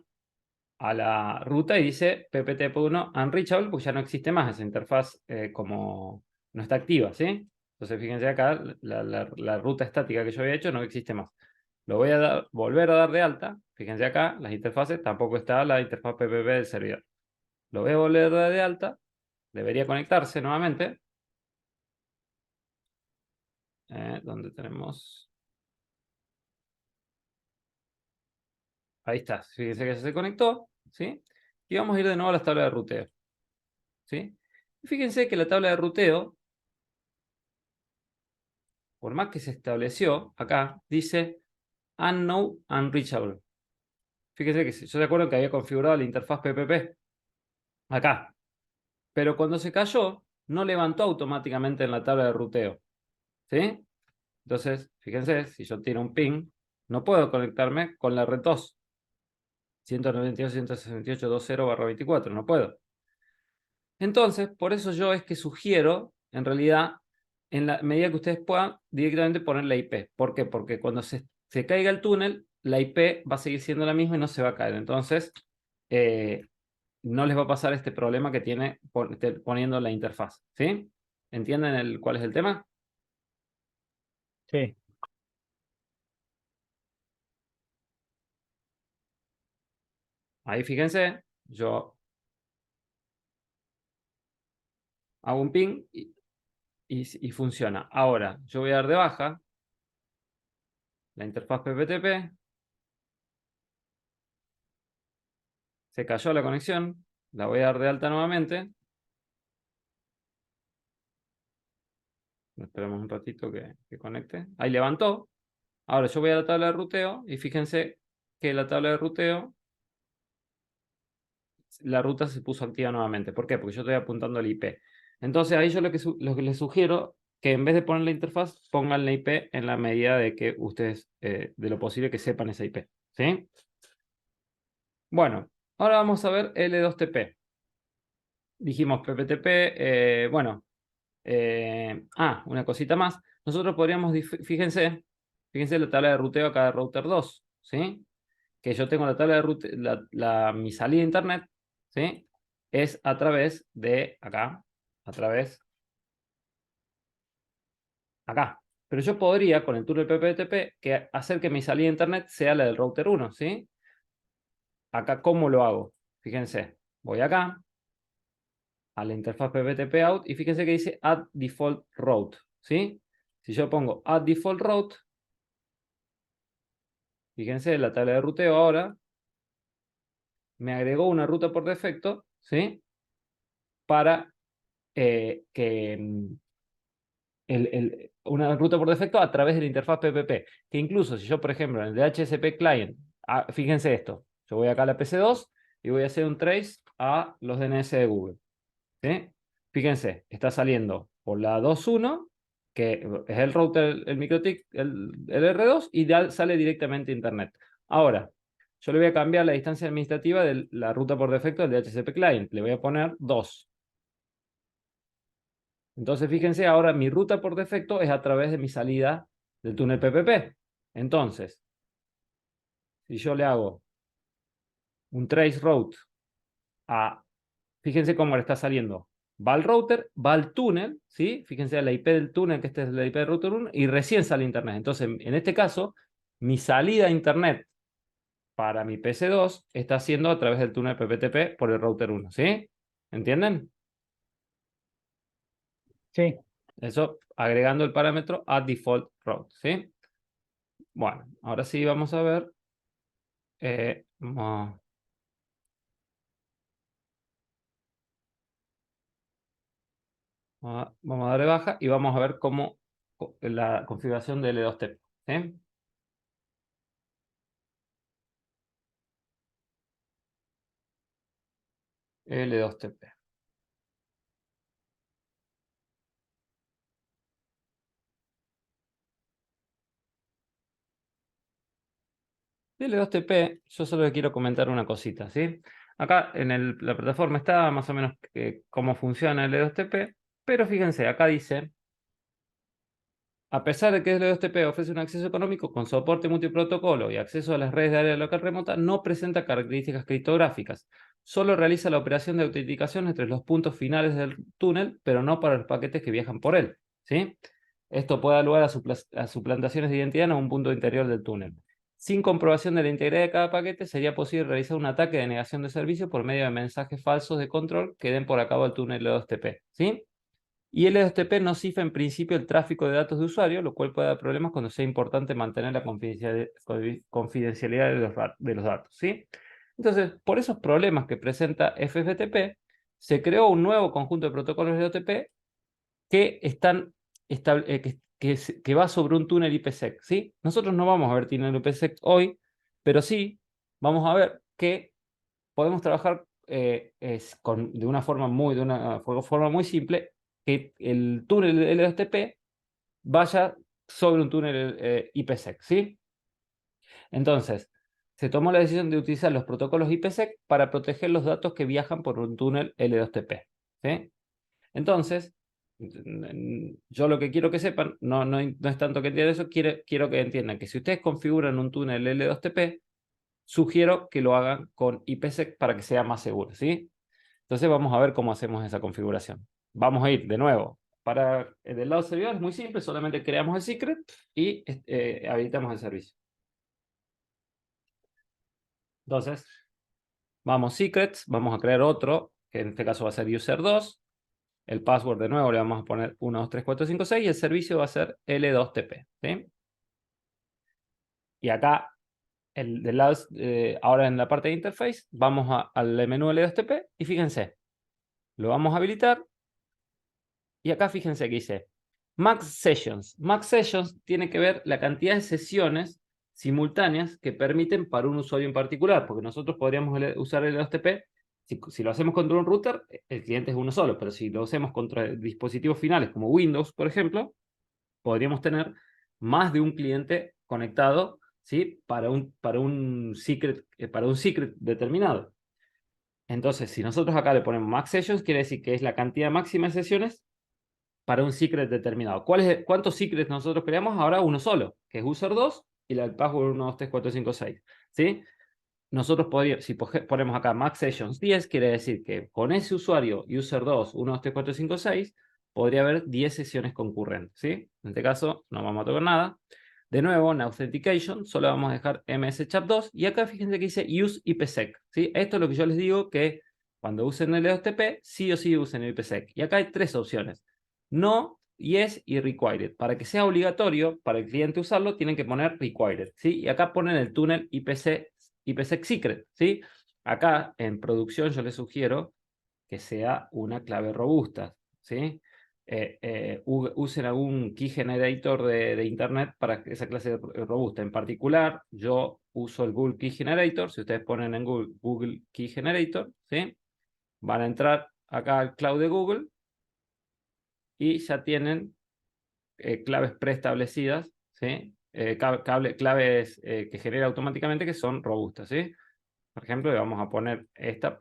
a la ruta y dice PPTP1 unreachable, pues ya no existe más esa interfaz como no está activa, ¿sí? Entonces fíjense acá, la ruta estática que yo había hecho no existe más. Lo voy a volver a dar de alta. Fíjense acá, las interfaces, tampoco está la interfaz PPP del servidor. Lo voy a volver a dar de alta. Debería conectarse nuevamente. ¿Dónde tenemos? Ahí está. Fíjense que ya se conectó, ¿sí? Y vamos a ir de nuevo a las tablas de ruteo, ¿sí? Y fíjense que la tabla de ruteo, por más que se estableció acá, dice unknown unreachable. Fíjense que yo de acuerdo que había configurado la interfaz PPP acá, pero cuando se cayó no levantó automáticamente en la tabla de ruteo, ¿sí? Entonces, fíjense, si yo tiro un ping, no puedo conectarme con la red 2. 192.168.20/24, no puedo. Entonces, por eso yo es que sugiero, en realidad, en la medida que ustedes puedan, directamente poner la IP. ¿Por qué? Porque cuando se caiga el túnel, la IP va a seguir siendo la misma y no se va a caer. Entonces, no les va a pasar este problema que tiene poniendo la interfaz. ¿Sí? ¿Entienden cuál es el tema?
Sí.
Ahí fíjense, yo hago un ping y funciona. Ahora, yo voy a dar de baja la interfaz PPTP. Se cayó la conexión. La voy a dar de alta nuevamente. Esperemos un ratito que conecte. Ahí levantó. Ahora yo voy a la tabla de ruteo y fíjense que la tabla de ruteo, la ruta se puso activa nuevamente. ¿Por qué? Porque yo estoy apuntando al IP. Entonces ahí yo lo que les sugiero que en vez de poner la interfaz, pongan la IP en la medida de que ustedes, de lo posible, que sepan esa IP. ¿Sí? Bueno, ahora vamos a ver L2TP. Dijimos PPTP, bueno, una cosita más. Nosotros podríamos, fíjense la tabla de ruteo acá de router 2, ¿sí? Que yo tengo la tabla de ruteo, mi salida a internet, ¿sí? Es a través de acá, acá. Pero yo podría, con el túnel PPTP, hacer que mi salida a internet sea la del router 1, ¿sí? Acá, ¿cómo lo hago? Fíjense, voy acá, a la interfaz PPTP out, y fíjense que dice add default route, ¿sí? Si yo pongo add default route, fíjense, la tabla de ruteo ahora me agregó una ruta por defecto, ¿sí? Para una ruta por defecto a través de la interfaz PPP. Que incluso si yo, por ejemplo, en el DHCP client, fíjense esto, yo voy acá a la PC2 y voy a hacer un trace a los DNS de Google, ¿sí? Fíjense, está saliendo por la 2.1, que es el router, el MikroTik, el R2, y ya sale directamente a Internet. Ahora, yo le voy a cambiar la distancia administrativa de la ruta por defecto del DHCP client. Le voy a poner 2. Entonces, fíjense, ahora mi ruta por defecto es a través de mi salida del túnel PPP. Entonces, si yo le hago un trace route a, fíjense cómo le está saliendo. Va al router, va al túnel, ¿sí? Fíjense la IP del túnel, que este es la IP del router 1, y recién sale Internet. Entonces, en este caso, mi salida a Internet para mi PC2 está haciendo a través del túnel PPTP por el router 1, ¿sí? ¿Entienden?
Sí,
Eso agregando el parámetro a default route, ¿sí? Bueno, ahora sí vamos a ver. Vamos a darle baja y vamos a ver cómo la configuración de L2TP, ¿sí? L2TP. L2TP, yo solo le quiero comentar una cosita, ¿sí? Acá en la plataforma está más o menos cómo funciona L2TP, pero fíjense, acá dice, a pesar de que L2TP ofrece un acceso económico con soporte multiprotocolo y acceso a las redes de área local remota, no presenta características criptográficas. Solo realiza la operación de autenticación entre los puntos finales del túnel, pero no para los paquetes que viajan por él, ¿sí? Esto puede dar lugar a suplantaciones de identidad en un punto interior del túnel. Sin comprobación de la integridad de cada paquete, sería posible realizar un ataque de negación de servicio por medio de mensajes falsos de control que den por acabo al túnel L2TP, ¿sí? Y L2TP no cifra en principio el tráfico de datos de usuario, lo cual puede dar problemas cuando sea importante mantener la confidencialidad de los datos, ¿sí? Entonces, por esos problemas que presenta FFTP, se creó un nuevo conjunto de protocolos L2TP que están que va sobre un túnel IPsec, ¿sí? Nosotros no vamos a ver túnel IPsec hoy, pero sí vamos a ver que podemos trabajar de una forma muy simple, que el túnel LSTP vaya sobre un túnel IPsec, ¿sí? Entonces, se tomó la decisión de utilizar los protocolos IPsec para proteger los datos que viajan por un túnel L2TP, ¿sí? Entonces, yo lo que quiero que sepan, no es tanto que entiendan eso, quiero que entiendan que si ustedes configuran un túnel L2TP, sugiero que lo hagan con IPsec para que sea más seguro, ¿sí? Entonces vamos a ver cómo hacemos esa configuración. Vamos a ir de nuevo. Para del lado servidor es muy simple, solamente creamos el secret y habilitamos el servicio. Entonces, vamos secrets, vamos a crear otro, que en este caso va a ser user2. El password de nuevo le vamos a poner 1, 2, 3, 4, 5, 6 y el servicio va a ser L2TP, ¿sí? Y acá, del lado, ahora en la parte de interface, vamos al menú L2TP y fíjense, lo vamos a habilitar. Y acá fíjense que dice Max Sessions. Max Sessions tiene que ver la cantidad de sesiones simultáneas que permiten para un usuario en particular, porque nosotros podríamos usar el OSTP, si lo hacemos contra un router, el cliente es uno solo, pero si lo hacemos contra dispositivos finales como Windows, por ejemplo, podríamos tener más de un cliente conectado, ¿sí? para un secret determinado. Entonces, si nosotros acá le ponemos Max Sessions, quiere decir que es la cantidad máxima de sesiones para un secret determinado. ¿Cuántos secrets nosotros creamos? Ahora uno solo, que es user2 y el password 1, 2, 3, 4, 5, 6. ¿Sí? Nosotros podríamos, si ponemos acá max sessions 10, quiere decir que con ese usuario user2, 1, 2, 3, 4, 5, 6, podría haber 10 sesiones concurrentes. ¿Sí? En este caso no vamos a tocar nada. De nuevo, en Authentication solo vamos a dejar mschap2 y acá fíjense que dice use IPsec. ¿Sí? Esto es lo que yo les digo que cuando usen el LSTP, sí o sí usen el IPsec. Y acá hay tres opciones. No, yes y required. Para que sea obligatorio para el cliente usarlo, tienen que poner required, ¿sí? Y acá ponen el túnel IPsec secret, ¿sí? Acá en producción yo les sugiero que sea una clave robusta, ¿sí? Usen algún key generator de internet para esa clase robusta. En particular, yo uso el Google Key Generator. Si ustedes ponen en Google Key Generator, ¿sí? Van a entrar acá al cloud de Google y ya tienen claves preestablecidas, ¿sí? Claves que genera automáticamente que son robustas, ¿sí? Por ejemplo, le vamos a poner esta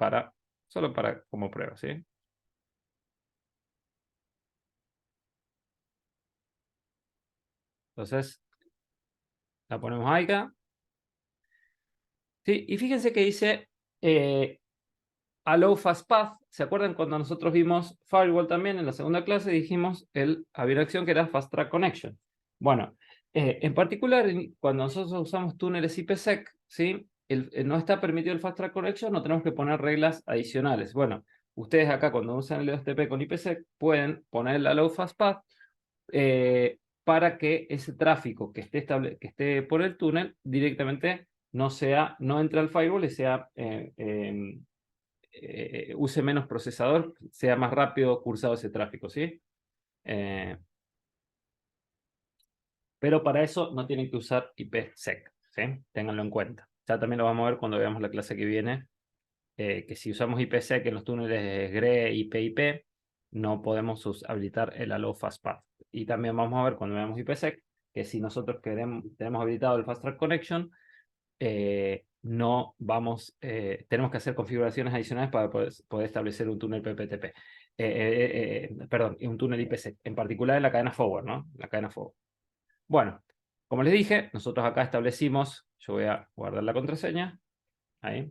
solo para como prueba, ¿sí? Entonces, la ponemos ahí acá. ¿Sí? Y fíjense que dice Allow Fast Path. ¿Se acuerdan cuando nosotros vimos Firewall también en la segunda clase? Dijimos, había una acción que era Fast Track Connection. Bueno, en particular, cuando nosotros usamos túneles IPsec, ¿sí? No está permitido el Fast Track Connection, no tenemos que poner reglas adicionales. Bueno, ustedes acá cuando usan el E2TP con IPsec pueden poner el Allow Fast Path para que ese tráfico que esté por el túnel directamente no entre al firewall y use menos procesador, sea más rápido cursado ese tráfico, ¿sí? Pero para eso no tienen que usar IPsec, ¿sí? Ténganlo en cuenta. Ya también lo vamos a ver cuando veamos la clase que viene, que si usamos IPsec en los túneles GRE, IP, no podemos habilitar el Allow Fast Path. Y también vamos a ver cuando veamos IPsec, que si nosotros tenemos habilitado el Fast Track Connection, tenemos que hacer configuraciones adicionales para poder establecer un túnel PPTP. Perdón, un túnel IPsec, en particular en la cadena forward, ¿no? La cadena forward. Bueno, como les dije, nosotros acá establecimos, yo voy a guardar la contraseña, ahí.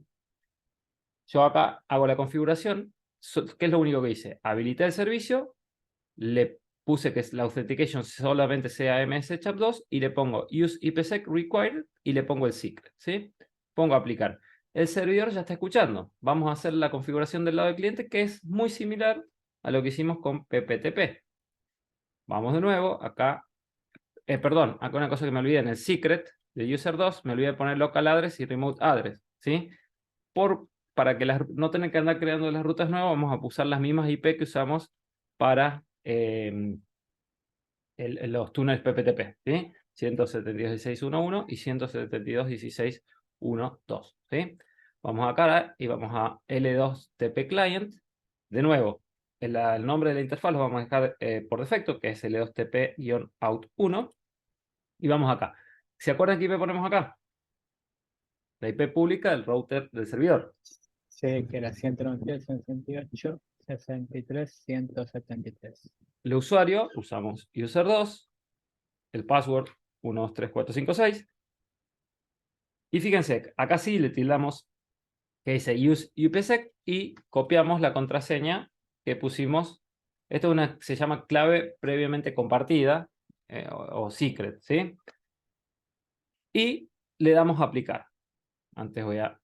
Yo acá hago la configuración, ¿qué es lo único que hice? Habilité el servicio, le puse que la authentication solamente sea MSCHAP2 y le pongo use IPsec required y le pongo el secret, ¿sí? Pongo aplicar. El servidor ya está escuchando. Vamos a hacer la configuración del lado del cliente que es muy similar a lo que hicimos con PPTP. Vamos de nuevo, acá, perdón, acá una cosa que me olvidé, en el secret de user2 me olvidé de poner local address y remote address, ¿sí? Para que no tener que andar creando las rutas nuevas, vamos a usar las mismas IP que usamos para los túneles PPTP, ¿sí? 172.16.1.1 y 172.16.1.2, ¿sí? Vamos acá y vamos a L2TP Client. De nuevo, el nombre de la interfaz lo vamos a dejar por defecto, que es L2TP-out1. Y vamos acá. ¿Se acuerdan qué IP ponemos acá? La IP pública del router del servidor.
Sí, que era 198.63.173.
El usuario, usamos user2, el password 123456. Y fíjense, acá sí le tildamos que dice use IPsec y copiamos la contraseña que pusimos. Esto se llama clave previamente compartida o secret, ¿sí? Y le damos a aplicar. Antes voy a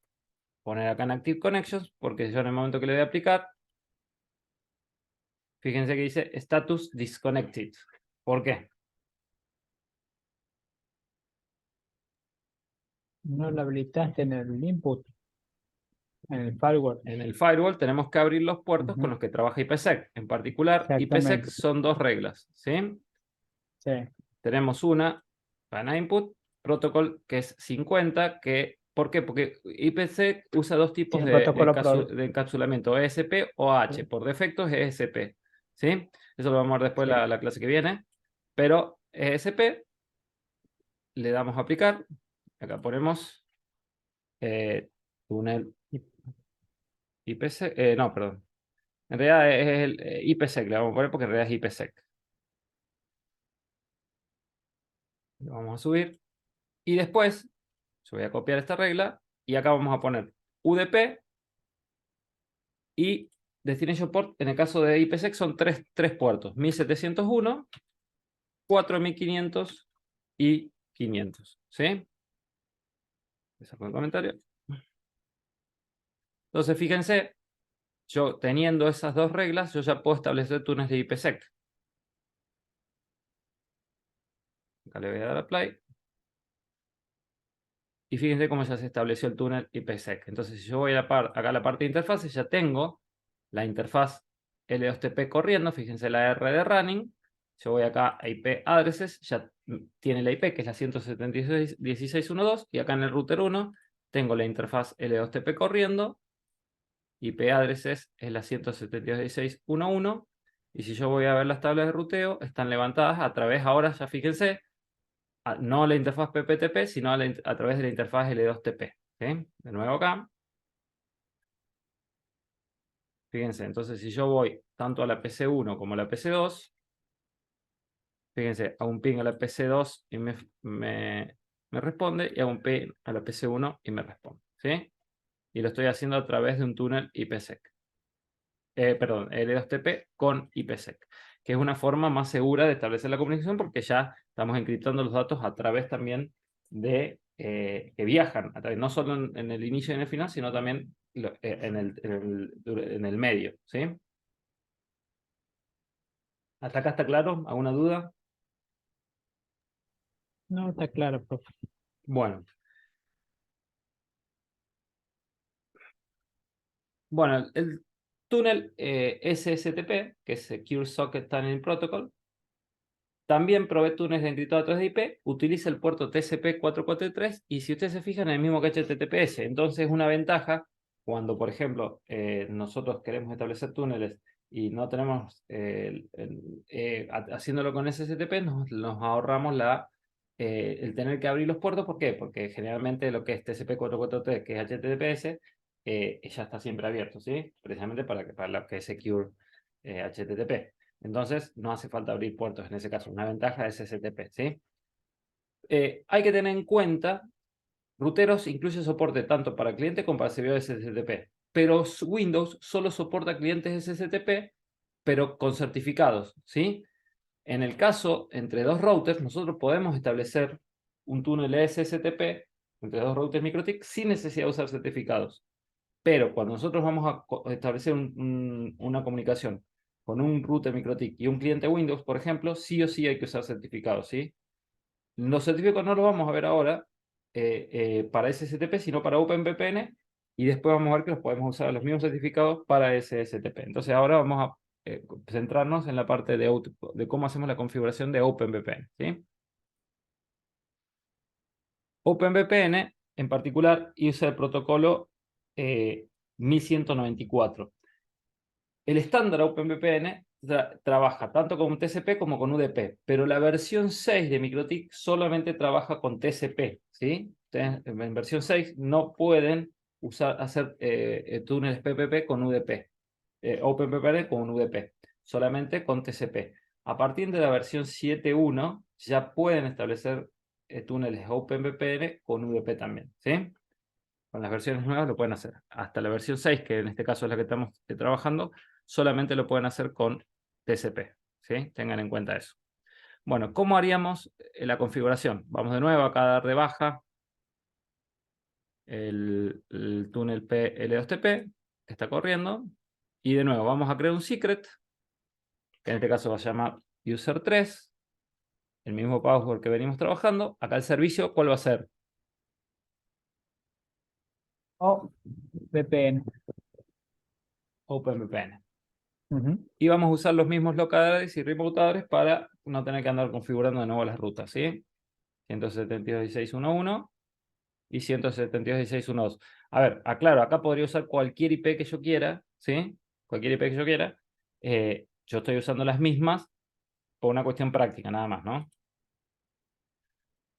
poner acá en Active Connections porque yo en el momento que le doy a aplicar, fíjense que dice status disconnected. ¿Por qué?
No lo habilitaste en el input, en el firewall.
En el firewall tenemos que abrir los puertos con los que trabaja IPsec. En particular, IPsec
Exactamente.
son dos reglas, ¿sí?
Sí.
Tenemos una para input protocol que es 50, ¿por qué? Porque IPsec usa dos tipos
Tiene
de
protocolo
de encapsulamiento, ESP o H.
Sí.
Por defecto es ESP, ¿sí? Eso lo vamos a ver después
Sí.
la clase que viene. Pero ESP, le damos a aplicar. Acá ponemos túnel IPsec, no, perdón. En realidad es el IPsec, le vamos a poner porque en realidad es IPsec. Lo vamos a subir. Y después, yo voy a copiar esta regla y acá vamos a poner UDP y Destination Port. En el caso de IPsec son tres puertos: 1701, 4500 y 500. ¿Sí? Saco el comentario. Entonces, fíjense, yo teniendo esas dos reglas, yo ya puedo establecer túneles de IPsec. Acá le voy a dar a play. Y fíjense cómo ya se estableció el túnel IPsec. Entonces, si yo voy acá a la parte de interfaces, ya tengo la interfaz L2TP corriendo. Fíjense la R de running. Yo voy acá a IP addresses, ya tiene la IP que es la 176.16.1.2 y acá en el router 1 tengo la interfaz L2TP corriendo. IP addresses es la 172.16.1.1 y si yo voy a ver las tablas de ruteo, están levantadas a través, ahora ya fíjense, no la interfaz PPTP, sino a través de la interfaz L2TP. ¿Sí? De nuevo acá. Fíjense, entonces si yo voy tanto a la PC1 como a la PC2, Fíjense, hago un ping a la PC2 y me responde, y hago un ping a la PC1 y me responde, ¿sí? Y lo estoy haciendo a través de un túnel IPsec. Perdón, L2TP con IPsec, que es una forma más segura de establecer la comunicación porque ya estamos encriptando los datos a través también de que viajan, no solo en el inicio y en el final, sino también en el medio, ¿sí? ¿Hasta acá está claro? ¿Alguna duda?
No, está claro, profe.
Bueno. Bueno, el túnel SSTP, que es Secure Socket Tunneling Protocol, también provee túneles de encriptado a través de IP, utiliza el puerto TCP/443 y si ustedes se fijan, en el mismo que HTTPS. Entonces, una ventaja cuando, por ejemplo, nosotros queremos establecer túneles y no tenemos, haciéndolo con SSTP, nos ahorramos el tener que abrir los puertos. ¿Por qué? Porque generalmente lo que es TCP/443, que es HTTPS, ya está siempre abierto, ¿sí? Precisamente para lo que es Secure HTTP. Entonces, no hace falta abrir puertos en ese caso. Una ventaja es SSTP, ¿sí? Hay que tener en cuenta, Ruteros incluye soporte tanto para cliente como para servidores SSTP. Pero Windows solo soporta clientes SSTP, pero con certificados, ¿sí? En el caso, entre dos routers, nosotros podemos establecer un túnel SSTP entre dos routers MikroTik sin necesidad de usar certificados. Pero cuando nosotros vamos a establecer una comunicación con un router MikroTik y un cliente Windows, por ejemplo, sí o sí hay que usar certificados, ¿sí? Los certificados no los vamos a ver ahora para SSTP, sino para OpenVPN, y después vamos a ver que los podemos usar los mismos certificados para SSTP. Entonces ahora vamos a centrarnos en la parte de cómo hacemos la configuración de OpenVPN, ¿sí? OpenVPN, en particular, usa el protocolo 1194. El estándar OpenVPN trabaja tanto con TCP como con UDP, pero la versión 6 de MikroTik solamente trabaja con TCP, ¿sí? Ustedes en versión 6 no pueden hacer túneles PPP con UDP, OpenVPN con UDP, solamente con TCP. A partir de la versión 7.1 ya pueden establecer túneles OpenVPN con UDP también, ¿sí? Con las versiones nuevas lo pueden hacer. Hasta la versión 6, que en este caso es la que estamos trabajando, solamente lo pueden hacer con TCP, ¿sí? Tengan en cuenta eso. Bueno, ¿cómo haríamos la configuración? Vamos de nuevo acá a dar de baja el túnel L2TP que está corriendo. Y de nuevo vamos a crear un secret, que en este caso va a llamar user3, el mismo password que venimos trabajando. Acá el servicio, ¿cuál va a ser?
O VPN.
OpenVPN.
Ujú.
Y vamos a usar los mismos localhosts y remoutadores para no tener que andar configurando de nuevo las rutas, ¿sí? 172.16.1.1 y 172.16.1.2. A ver, aclaro, acá podría usar cualquier IP que yo quiera, ¿sí? Cualquier IP que yo quiera. Yo estoy usando las mismas por una cuestión práctica, nada más, ¿no?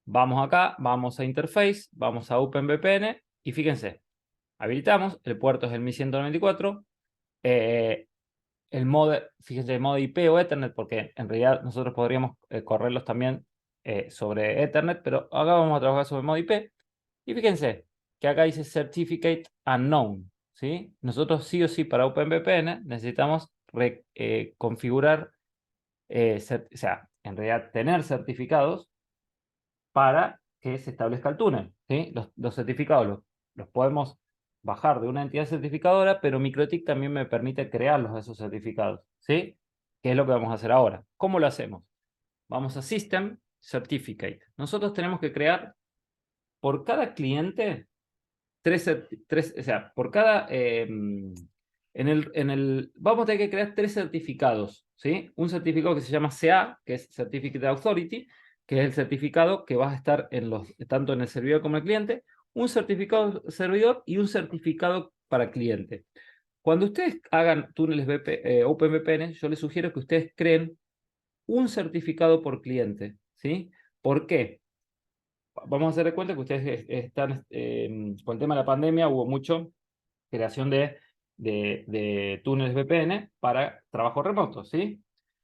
Vamos acá, vamos a Interface, vamos a OpenVPN y fíjense, habilitamos, el puerto es el 1194. Fíjense, el modo IP o Ethernet, porque en realidad nosotros podríamos correrlos también sobre Ethernet, pero acá vamos a trabajar sobre el modo IP. Y fíjense que acá dice Certificate Unknown, ¿sí? Nosotros sí o sí para OpenVPN necesitamos configurar, o sea, en realidad tener certificados para que se establezca el túnel, ¿sí? Los certificados los podemos bajar de una entidad certificadora, pero MikroTik también me permite crearlos esos certificados, ¿sí? ¿Qué es lo que vamos a hacer ahora? ¿Cómo lo hacemos? Vamos a System Certificate. Nosotros tenemos que crear por cada cliente o sea, por cada vamos a tener que crear 3 certificados, ¿sí? Un certificado que se llama CA, que es Certificate Authority, que es el certificado que va a estar tanto en el servidor como en el cliente, un certificado servidor y un certificado para cliente. Cuando ustedes hagan túneles OpenVPN, yo les sugiero que ustedes creen un certificado por cliente, ¿sí? ¿Por qué? Vamos a hacer de cuenta que ustedes están, con el tema de la pandemia, hubo mucho creación de túneles VPN para trabajo remoto, ¿sí?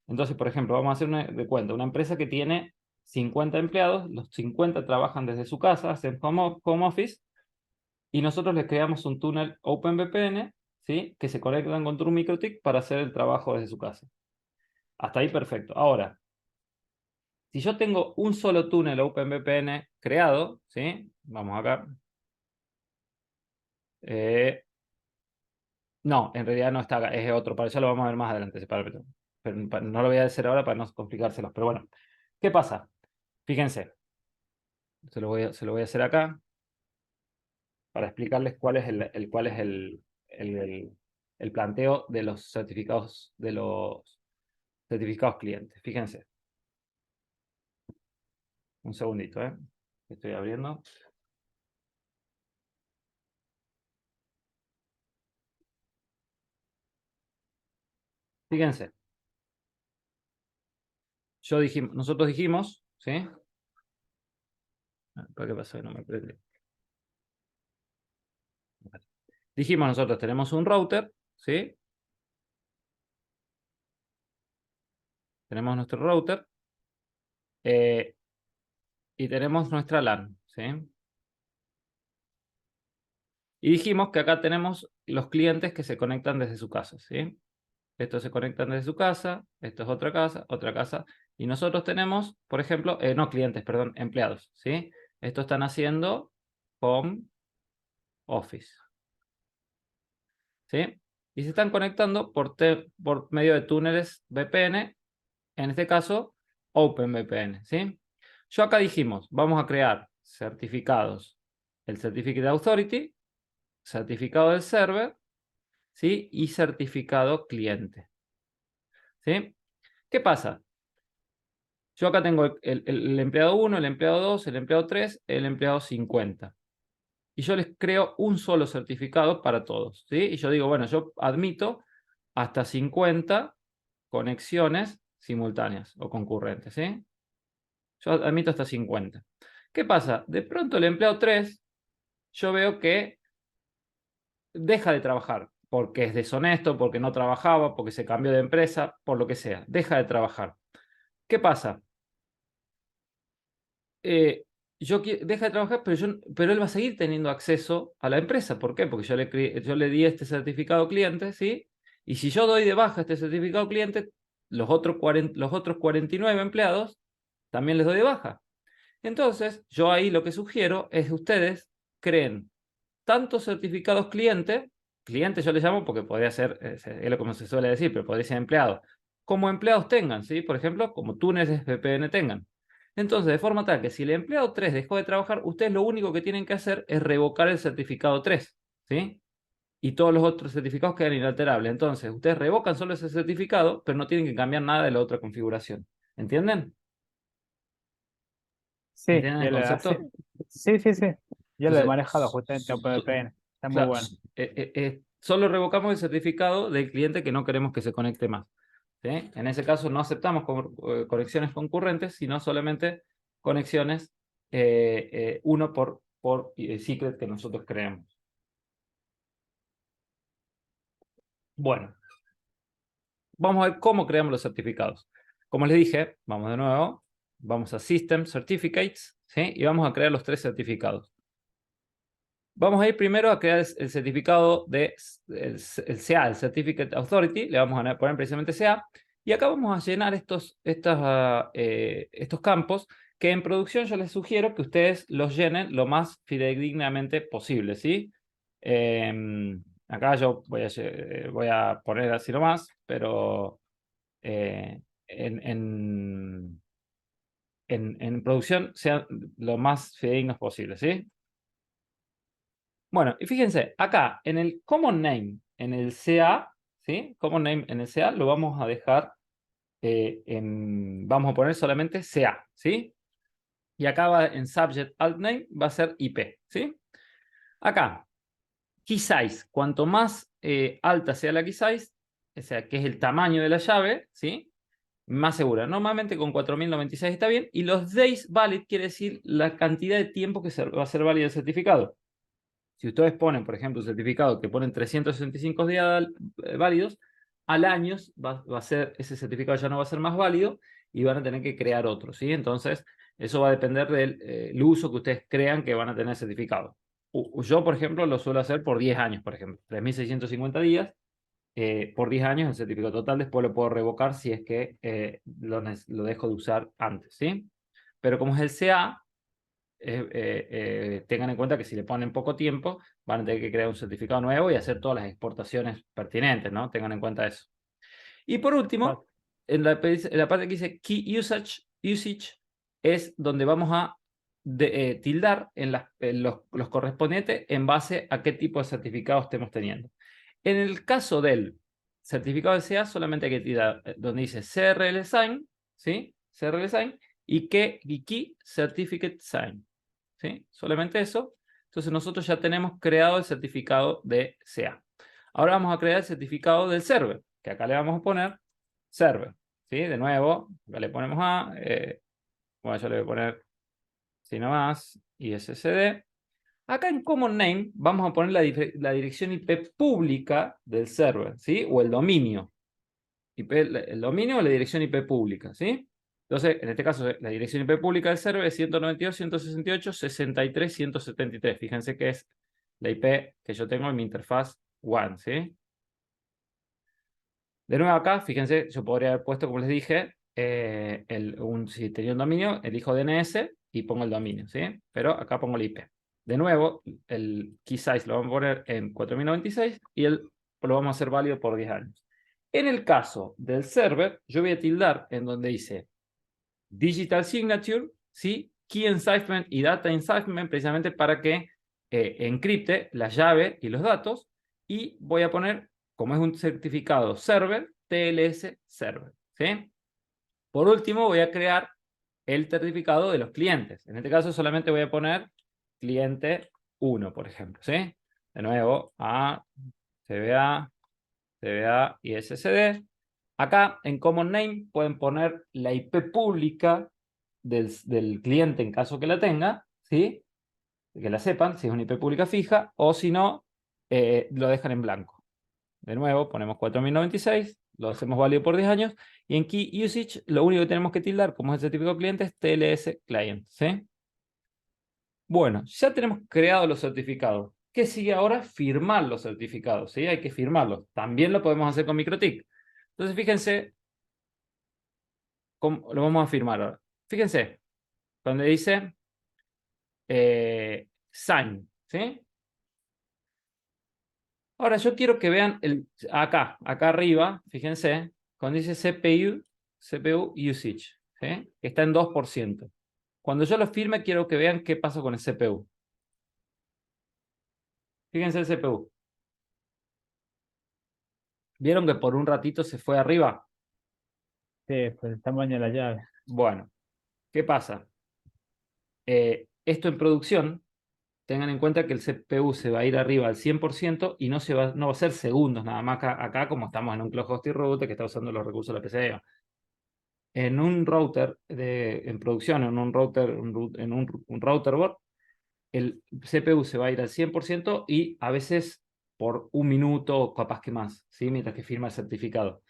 Entonces, por ejemplo, vamos a hacer de cuenta, una empresa que tiene 50 empleados, los 50 trabajan desde su casa, hacen home office, y nosotros les creamos un túnel OpenVPN, ¿sí? Que se conectan con True MikroTik para hacer el trabajo desde su casa. Hasta ahí perfecto. Ahora, si yo tengo un solo túnel OpenVPN creado, ¿sí? Vamos acá. No, en realidad no está acá, es otro, para eso lo vamos a ver más adelante, ese parámetro. Pero no lo voy a hacer ahora para no complicárselos. Pero bueno, ¿qué pasa? Fíjense, se lo voy a hacer acá para explicarles cuál es el planteo de los certificados clientes. Fíjense. Un segundito, estoy abriendo. Fíjense. Nosotros dijimos, ¿sí? ¿Para qué pasó? No me prende. Dijimos nosotros, tenemos un router, ¿sí? Tenemos nuestro router y tenemos nuestra LAN, ¿sí? Y dijimos que acá tenemos los clientes que se conectan desde su casa, ¿sí? Estos se conectan desde su casa, esto es otra casa, y nosotros tenemos, por ejemplo, no clientes, perdón, empleados, ¿sí? Estos están haciendo home office, ¿sí? Y se están conectando por medio de túneles VPN, en este caso, OpenVPN, ¿sí? Yo acá dijimos, vamos a crear certificados. El Certificate Authority, certificado del server, ¿sí? Y certificado cliente, ¿sí? ¿Qué pasa? Yo acá tengo el empleado 1, el empleado 2, el empleado 3, el empleado 50. Y yo les creo un solo certificado para todos, ¿sí? Y yo digo, bueno, yo admito hasta 50 conexiones simultáneas o concurrentes, ¿sí? Yo admito hasta 50. ¿Qué pasa? De pronto el empleado 3, yo veo que deja de trabajar porque es deshonesto, porque no trabajaba, porque se cambió de empresa, por lo que sea. Deja de trabajar. ¿Qué pasa? Deja de trabajar, pero él va a seguir teniendo acceso a la empresa. ¿Por qué? Porque yo le di este certificado cliente, ¿sí? Y si yo doy de baja este certificado cliente, los otros 49 empleados también les doy de baja. Entonces, yo ahí lo que sugiero es que ustedes creen tantos certificados cliente yo le llamo porque podría ser, es lo como se suele decir, pero podría ser empleado, como empleados tengan, ¿sí? Por ejemplo, como túneles VPN tengan. Entonces, de forma tal que si el empleado 3 dejó de trabajar, ustedes lo único que tienen que hacer es revocar el certificado 3, ¿sí? Y todos los otros certificados quedan inalterables. Entonces, ustedes revocan solo ese certificado, pero no tienen que cambiar nada de la otra configuración. ¿Entienden?
Sí,
¿Entienden el concepto?
sí. Yo lo he
Entonces,
manejado justamente en OpenVPN. Está muy
claro,
bueno.
solo revocamos el certificado del cliente que no queremos que se conecte más, ¿sí? En ese caso no aceptamos conexiones concurrentes, sino solamente conexiones uno por secret que nosotros creemos. Bueno, vamos a ver cómo creamos los certificados. Como les dije, vamos de nuevo, vamos a System Certificates, ¿sí? Y vamos a crear los 3 certificados. Vamos a ir primero a crear el certificado de el CA, el Certificate Authority, le vamos a poner precisamente CA, y acá vamos a llenar estos campos que en producción yo les sugiero que ustedes los llenen lo más fidedignamente posible, ¿sí? Acá yo voy a poner así nomás, pero en producción sean lo más fidedignos posible, ¿sí? Bueno, y fíjense, acá en el Common Name, en el CA, ¿sí? Common Name en el CA lo vamos a dejar, vamos a poner solamente CA, ¿sí? Y acá en Subject Alt Name va a ser IP, ¿sí? Acá, Key Size, cuanto más alta sea la Key Size, o sea, que es el tamaño de la llave, ¿sí? Más segura. Normalmente con 4096 está bien. Y los days valid quiere decir la cantidad de tiempo que va a ser válido el certificado. Si ustedes ponen, por ejemplo, un certificado que ponen 365 días válidos, al año va a ser, ese certificado ya no va a ser más válido y van a tener que crear otro, ¿sí? Entonces, eso va a depender del el uso que ustedes crean que van a tener el certificado. Yo, por ejemplo, lo suelo hacer por 10 años, por ejemplo, 3.650 días. Por 10 años el certificado total, después lo puedo revocar si es que lo dejo de usar antes, ¿sí? Pero como es el CA, tengan en cuenta que si le ponen poco tiempo, van a tener que crear un certificado nuevo y hacer todas las exportaciones pertinentes, ¿no? Tengan en cuenta eso. Y por último, en la parte que dice Key Usage es donde vamos a tildar en los correspondientes en base a qué tipo de certificado estemos teniendo. En el caso del certificado de CA, solamente hay que tirar donde dice CRL Sign, ¿sí? CRL Sign y Key Certificate Sign, ¿sí? Solamente eso. Entonces nosotros ya tenemos creado el certificado de CA. Ahora vamos a crear el certificado del server, que acá le vamos a poner server, ¿sí? De nuevo, acá le ponemos bueno, yo le voy a poner si no más, ISSD. Acá en Common Name vamos a poner la dirección IP pública del server, ¿sí? O el dominio. El dominio o la dirección IP pública, ¿sí? Entonces, en este caso, la dirección IP pública del server es 192.168.63.173. Fíjense que es la IP que yo tengo en mi interfaz WAN, ¿sí? De nuevo acá, fíjense, yo podría haber puesto, como les dije, si tenía un dominio, elijo DNS y pongo el dominio, ¿sí? Pero acá pongo el IP. De nuevo, el key size lo vamos a poner en 4096 y lo vamos a hacer válido por 10 años. En el caso del server, yo voy a tildar en donde dice Digital Signature, ¿sí? Key Encipherment y Data Encipherment, precisamente para que encripte la llave y los datos. Y voy a poner, como es un certificado server, TLS server, ¿sí? Por último, voy a crear el certificado de los clientes. En este caso, solamente voy a poner cliente 1, por ejemplo, ¿sí? De nuevo, A, CBA, CBA y SSD. Acá en Common Name pueden poner la IP pública del cliente en caso que la tenga, ¿sí? Que la sepan, si es una IP pública fija, o si no, lo dejan en blanco. De nuevo, ponemos 4096, lo hacemos válido por 10 años, y en Key Usage lo único que tenemos que tildar, como es el certificado cliente, es TLS Client, ¿sí? Bueno, ya tenemos creados los certificados. ¿Qué sigue ahora? Firmar los certificados, ¿sí? Hay que firmarlos. También lo podemos hacer con MikroTik. Entonces, fíjense cómo lo vamos a firmar ahora. Fíjense, cuando dice sign, ¿sí? Ahora yo quiero que vean acá arriba, fíjense, cuando dice CPU usage, ¿sí? Que está en 2%. Cuando yo lo firme, quiero que vean qué pasa con el CPU. Fíjense el CPU. ¿Vieron que por un ratito se fue arriba?
Sí, por el tamaño de la llave.
Bueno, ¿qué pasa? Esto en producción, tengan en cuenta que el CPU se va a ir arriba al 100% y no va a ser segundos, nada más acá como estamos en un cloud hosting router que está usando los recursos de la PCIe. En un router en producción, en un router board, el CPU se va a ir al 100% y a veces por un minuto o capaz que más, ¿sí? Mientras que firma el certificado.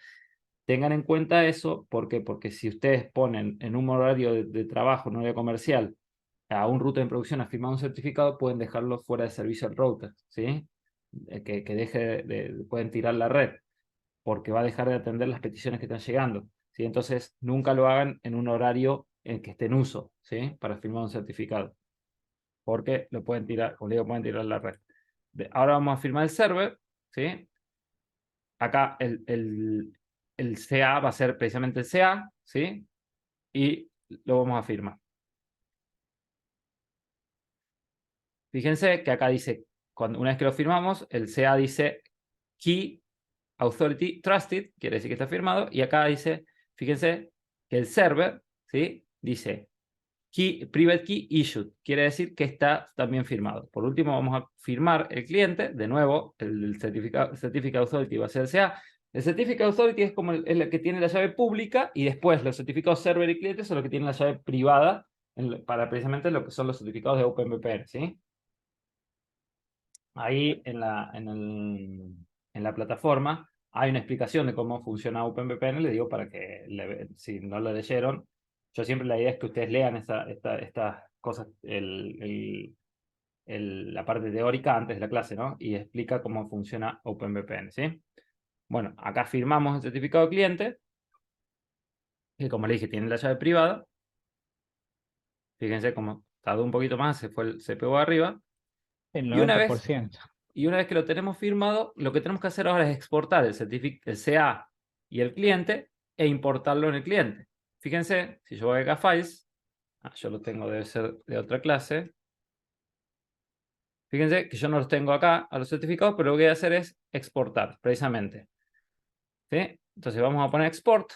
Tengan en cuenta eso, ¿por qué? Porque si ustedes ponen en un horario de trabajo, un horario comercial, a un router en producción a firmar un certificado, pueden dejarlo fuera de servicio al router, ¿sí? Pueden tirar la red, porque va a dejar de atender las peticiones que están llegando, ¿sí? Entonces, nunca lo hagan en un horario en que esté en uso, ¿sí? Para firmar un certificado, porque lo pueden tirar, como digo, pueden tirar la red. Ahora vamos a firmar el server, ¿sí? Acá el CA va a ser precisamente el CA, ¿sí? Y lo vamos a firmar. Fíjense que acá dice, una vez que lo firmamos, el CA dice Key Authority Trusted, quiere decir que está firmado, y acá dice, fíjense que el server, ¿sí? Dice Private Key Issued, quiere decir que está también firmado. Por último, vamos a firmar el cliente, de nuevo, el Certificate Authority va a ser el CA. El Certificate Authority es como el que tiene la llave pública, y después los certificados server y cliente son los que tienen la llave privada, para precisamente lo que son los certificados de OpenVPN, ¿sí? Ahí en la plataforma Hay una explicación de cómo funciona OpenVPN, le digo para que si no lo leyeron, yo siempre la idea es que ustedes lean estas cosas, la parte teórica antes de la clase, ¿no? Y explica cómo funciona OpenVPN, ¿sí? Bueno, acá firmamos el certificado de cliente, que como le dije, tiene la llave privada. Fíjense cómo tardó un poquito más, se fue se pegó arriba.
El
Y una vez
90%.
Y una vez que lo tenemos firmado, lo que tenemos que hacer ahora es exportar el CA y el cliente e importarlo en el cliente. Fíjense, si yo voy acá a Files, yo lo tengo, debe ser de otra clase. Fíjense que yo no los tengo acá a los certificados, pero lo que voy a hacer es exportar, precisamente. ¿Sí? Entonces vamos a poner export,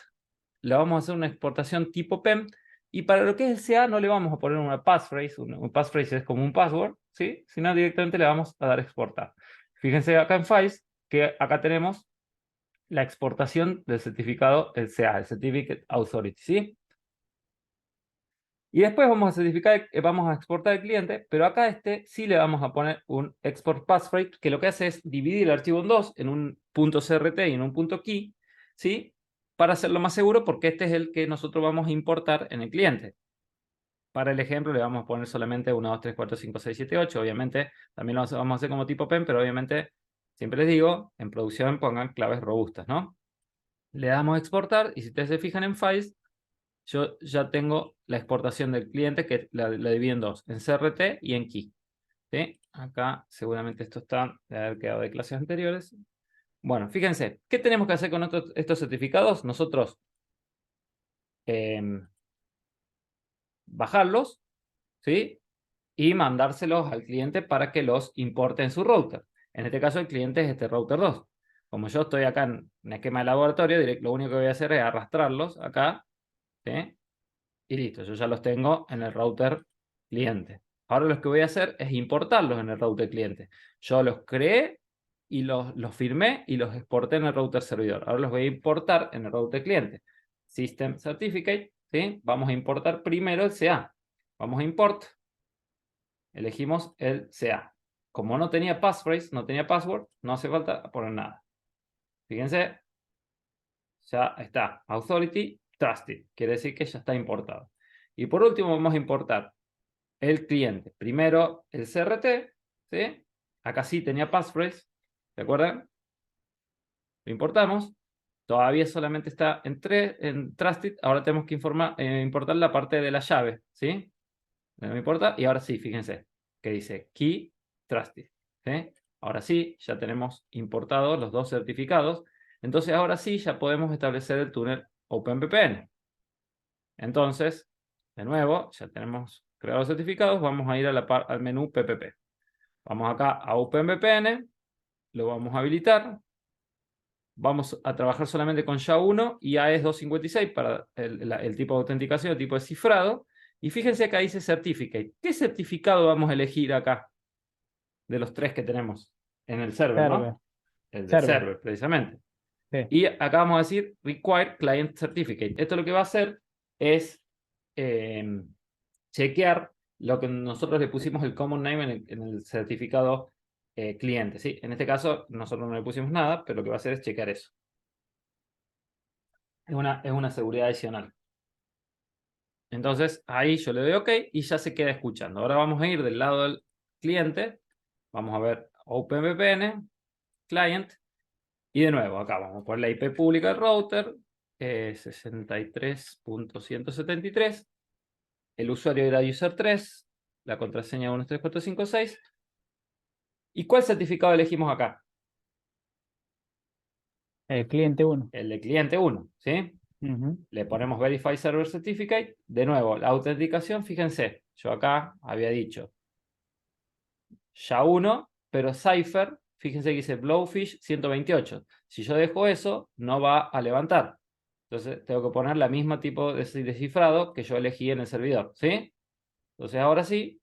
le vamos a hacer una exportación tipo PEM, y para lo que es el CA no le vamos a poner una passphrase, un passphrase es como un password, ¿sí? Sino directamente le vamos a dar exportar. Fíjense acá en Files que acá tenemos la exportación del certificado, el CA, el Certificate Authority, ¿sí? Y después vamos a exportar el cliente, pero acá sí le vamos a poner un export passphrase, que lo que hace es dividir el archivo en dos, en un .crt y en un .key, ¿sí? Para hacerlo más seguro, porque este es el que nosotros vamos a importar en el cliente. Para el ejemplo le vamos a poner solamente 1, 2, 3, 4, 5, 6, 7, 8. Obviamente también lo vamos a hacer como tipo PEM, pero obviamente, siempre les digo, en producción pongan claves robustas, ¿no? Le damos a exportar y si ustedes se fijan en Files, yo ya tengo la exportación del cliente que la divido en dos, en CRT y en Key. ¿Sí? Acá seguramente esto está de haber quedado de clases anteriores. Bueno, fíjense, ¿qué tenemos que hacer con estos certificados? Nosotros bajarlos, ¿sí? Y mandárselos al cliente para que los importe en su router. En este caso el cliente es este router 2. Como yo estoy acá en un esquema de laboratorio, lo único que voy a hacer es arrastrarlos acá, ¿sí? Y listo, yo ya los tengo en el router cliente. Ahora lo que voy a hacer es importarlos en el router cliente. Yo los creé y los firmé y los exporté en el router servidor. Ahora los voy a importar en el router cliente. System Certificate, ¿sí? Vamos a importar primero el CA. Vamos a import. Elegimos el CA. Como no tenía passphrase, no tenía password, no hace falta poner nada. Fíjense, ya está. Authority Trusted. Quiere decir que ya está importado. Y por último vamos a importar el cliente. Primero el CRT, ¿sí? Acá sí tenía passphrase, ¿se acuerdan? Lo importamos. Todavía solamente está en Trusted. Ahora tenemos que importar la parte de la llave, ¿sí? No me importa. Y ahora sí, fíjense, que dice Key Trusted, ¿sí? Ahora sí, ya tenemos importados los dos certificados. Entonces ahora sí ya podemos establecer el túnel OpenVPN. Entonces, de nuevo, ya tenemos creados los certificados, vamos a ir al menú PPP. Vamos acá a OpenVPN, lo vamos a habilitar. Vamos a trabajar solamente con SHA-1 y AES-256 para el tipo de autenticación, el tipo de cifrado. Y fíjense acá dice Certificate. ¿Qué certificado vamos a elegir acá? De los tres que tenemos en el server, ¿no? El del server, precisamente.
Sí.
Y acá vamos a decir Require Client Certificate. Esto lo que va a hacer es chequear lo que nosotros le pusimos el common name en el certificado cliente, ¿sí? En este caso nosotros no le pusimos nada, pero lo que va a hacer es chequear eso. Es una seguridad adicional. Entonces ahí yo le doy OK y ya se queda escuchando. Ahora vamos a ir del lado del cliente. Vamos a ver OpenVPN, Client. Y de nuevo, acá vamos a poner la IP pública del router, 63.173. El usuario era user3, la contraseña 1334556. ¿Y cuál certificado elegimos acá?
El cliente 1.
El de cliente 1, ¿sí? Le ponemos Verify Server Certificate. De nuevo, la autenticación, fíjense, yo acá había dicho SHA-1, pero Cypher, fíjense que dice Blowfish 128. Si yo dejo eso, no va a levantar. Entonces tengo que poner la misma tipo de cifrado que yo elegí en el servidor, ¿sí? Entonces ahora sí,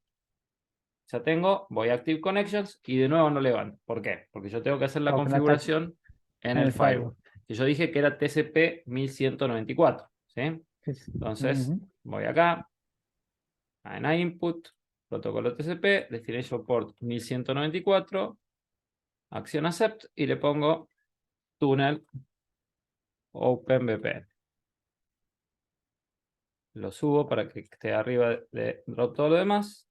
ya tengo, voy a Active Connections y de nuevo no levanta. ¿Por qué? Porque yo tengo que hacer la
Porque no está
configuración en el firewall. Que yo dije que era TCP 1194, ¿sí? Entonces voy acá, en Input, protocolo TCP, Destination Port 1194, acción Accept y le pongo túnel OpenVPN. Lo subo para que esté arriba de todo lo demás.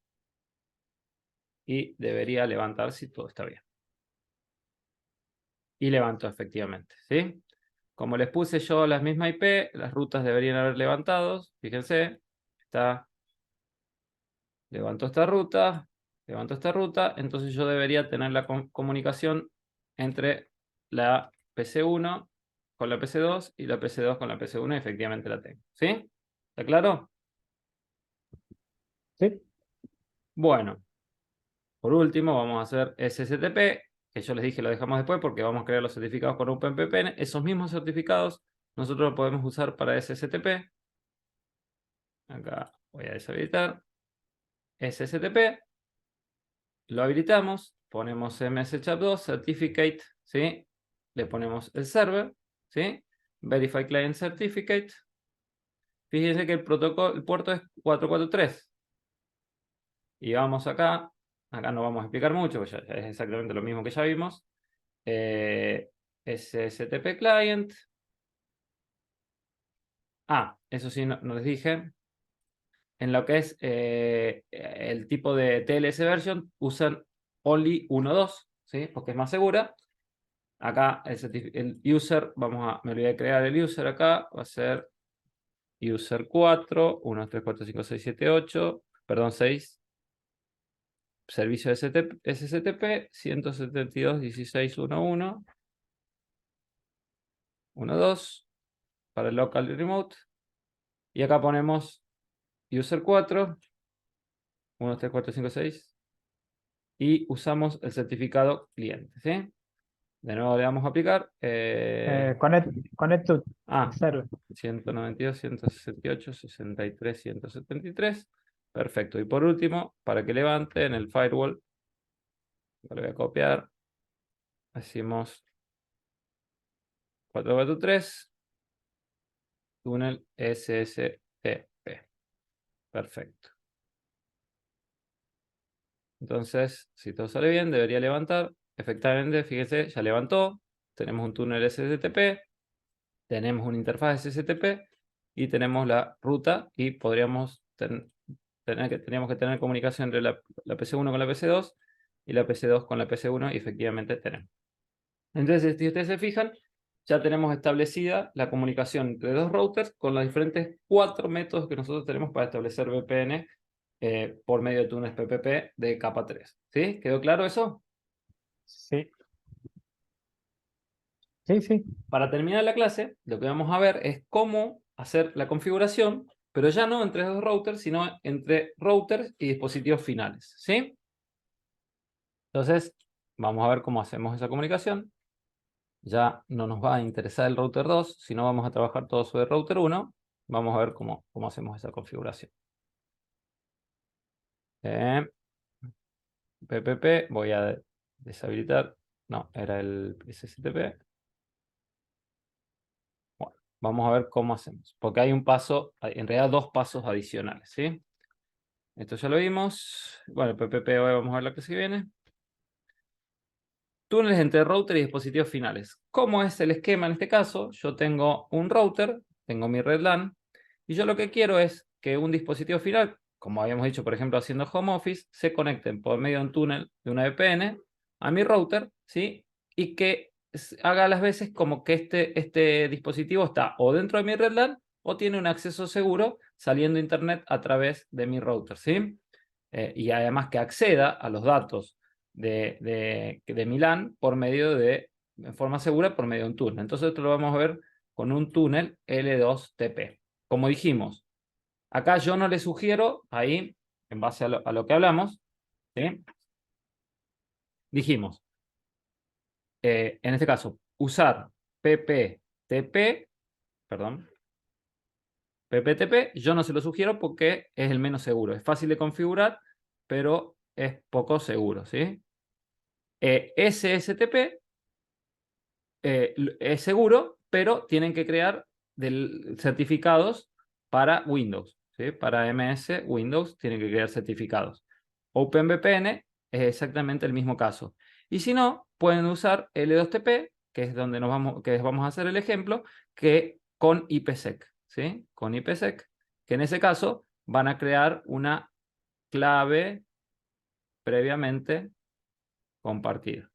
Y debería levantar si todo está bien. Y levantó efectivamente, ¿sí? Como les puse yo las mismas IP, las rutas deberían haber levantado. Fíjense, levantó esta ruta, entonces yo debería tener la comunicación entre la PC1 con la PC2 y la PC2 con la PC1, y efectivamente la tengo, ¿sí? ¿Está claro?
Sí.
Bueno, por último vamos a hacer SSTP, que yo les dije lo dejamos después porque vamos a crear los certificados con OpenVPN. Esos mismos certificados nosotros los podemos usar para SSTP. Acá voy a deshabilitar SSTP. Lo habilitamos, ponemos mschap2 certificate, ¿sí? Le ponemos el server, ¿sí? Verify client certificate. Fíjense que el puerto es 443. Y vamos acá no vamos a explicar mucho, porque ya es exactamente lo mismo que ya vimos. SSTP client. Eso sí, no les dije. En lo que es el tipo de TLS version, usan only 1.2, ¿sí? Porque es más segura. Acá el user, me olvidé de crear el user acá, va a ser user 4, 1, 2, 3, 4, 5, 6, 7, 8, perdón, 6. Servicio SSTP 172.16.1.1, 1.2 para el local y remote. Y acá ponemos user 4, 1, 2, 3, 4, 5, 6. Y usamos el certificado cliente, ¿sí? De nuevo le damos a aplicar.
Connect to server.
192, 168, 63, 173. Perfecto. Y por último, para que levante en el firewall, lo voy a copiar. Hacemos 443, túnel SSTP. Perfecto. Entonces, si todo sale bien, debería levantar. Efectivamente, fíjense, ya levantó. Tenemos un túnel SSTP. Tenemos una interfaz SSTP. Y tenemos la ruta. Y podríamos teníamos que tener comunicación entre la PC1 con la PC2 y la PC2 con la PC1, y efectivamente tenemos. Entonces, si ustedes se fijan, ya tenemos establecida la comunicación entre dos routers con los diferentes 4 métodos que nosotros tenemos para establecer VPN por medio de túneles PPP de capa 3. ¿Sí? ¿Quedó claro eso?
Sí. Sí.
Para terminar la clase, lo que vamos a ver es cómo hacer la configuración, pero ya no entre dos routers, sino entre routers y dispositivos finales. ¿Sí? Entonces, vamos a ver cómo hacemos esa comunicación. Ya no nos va a interesar el router 2, sino vamos a trabajar todo sobre el router 1. Vamos a ver cómo hacemos esa configuración. PPP, voy a deshabilitar. No, era el SSTP. Bueno, vamos a ver cómo hacemos. Porque hay un paso, en realidad 2 pasos adicionales, ¿sí? Esto ya lo vimos. Bueno, PPP hoy vamos a ver lo que se viene. Túneles entre router y dispositivos finales. ¿Cómo es el esquema en este caso? Yo tengo un router, tengo mi red LAN, y yo lo que quiero es que un dispositivo final, como habíamos dicho, por ejemplo, haciendo home office, se conecten por medio de un túnel de una VPN a mi router, ¿sí? Y que haga las veces como que este dispositivo está o dentro de mi red LAN o tiene un acceso seguro saliendo a internet a través de mi router, ¿sí? Y además que acceda a los datos de Milán por medio de forma segura por medio de un túnel. Entonces esto lo vamos a ver con un túnel L2TP. Como dijimos, acá yo no le sugiero, ahí, en base a lo que hablamos, ¿sí? Dijimos, en este caso, usar PPTP, perdón, PPTP, yo no se lo sugiero porque es el menos seguro. Es fácil de configurar, pero es poco seguro, ¿sí? SSTP es seguro, pero tienen que crear certificados para Windows, ¿sí? Para MS Windows tienen que crear certificados. OpenVPN es exactamente el mismo caso. Y si no, pueden usar L2TP, que es donde vamos a hacer el ejemplo, que con IPsec, ¿sí? Con IPsec, que en ese caso van a crear una clave previamente compartida,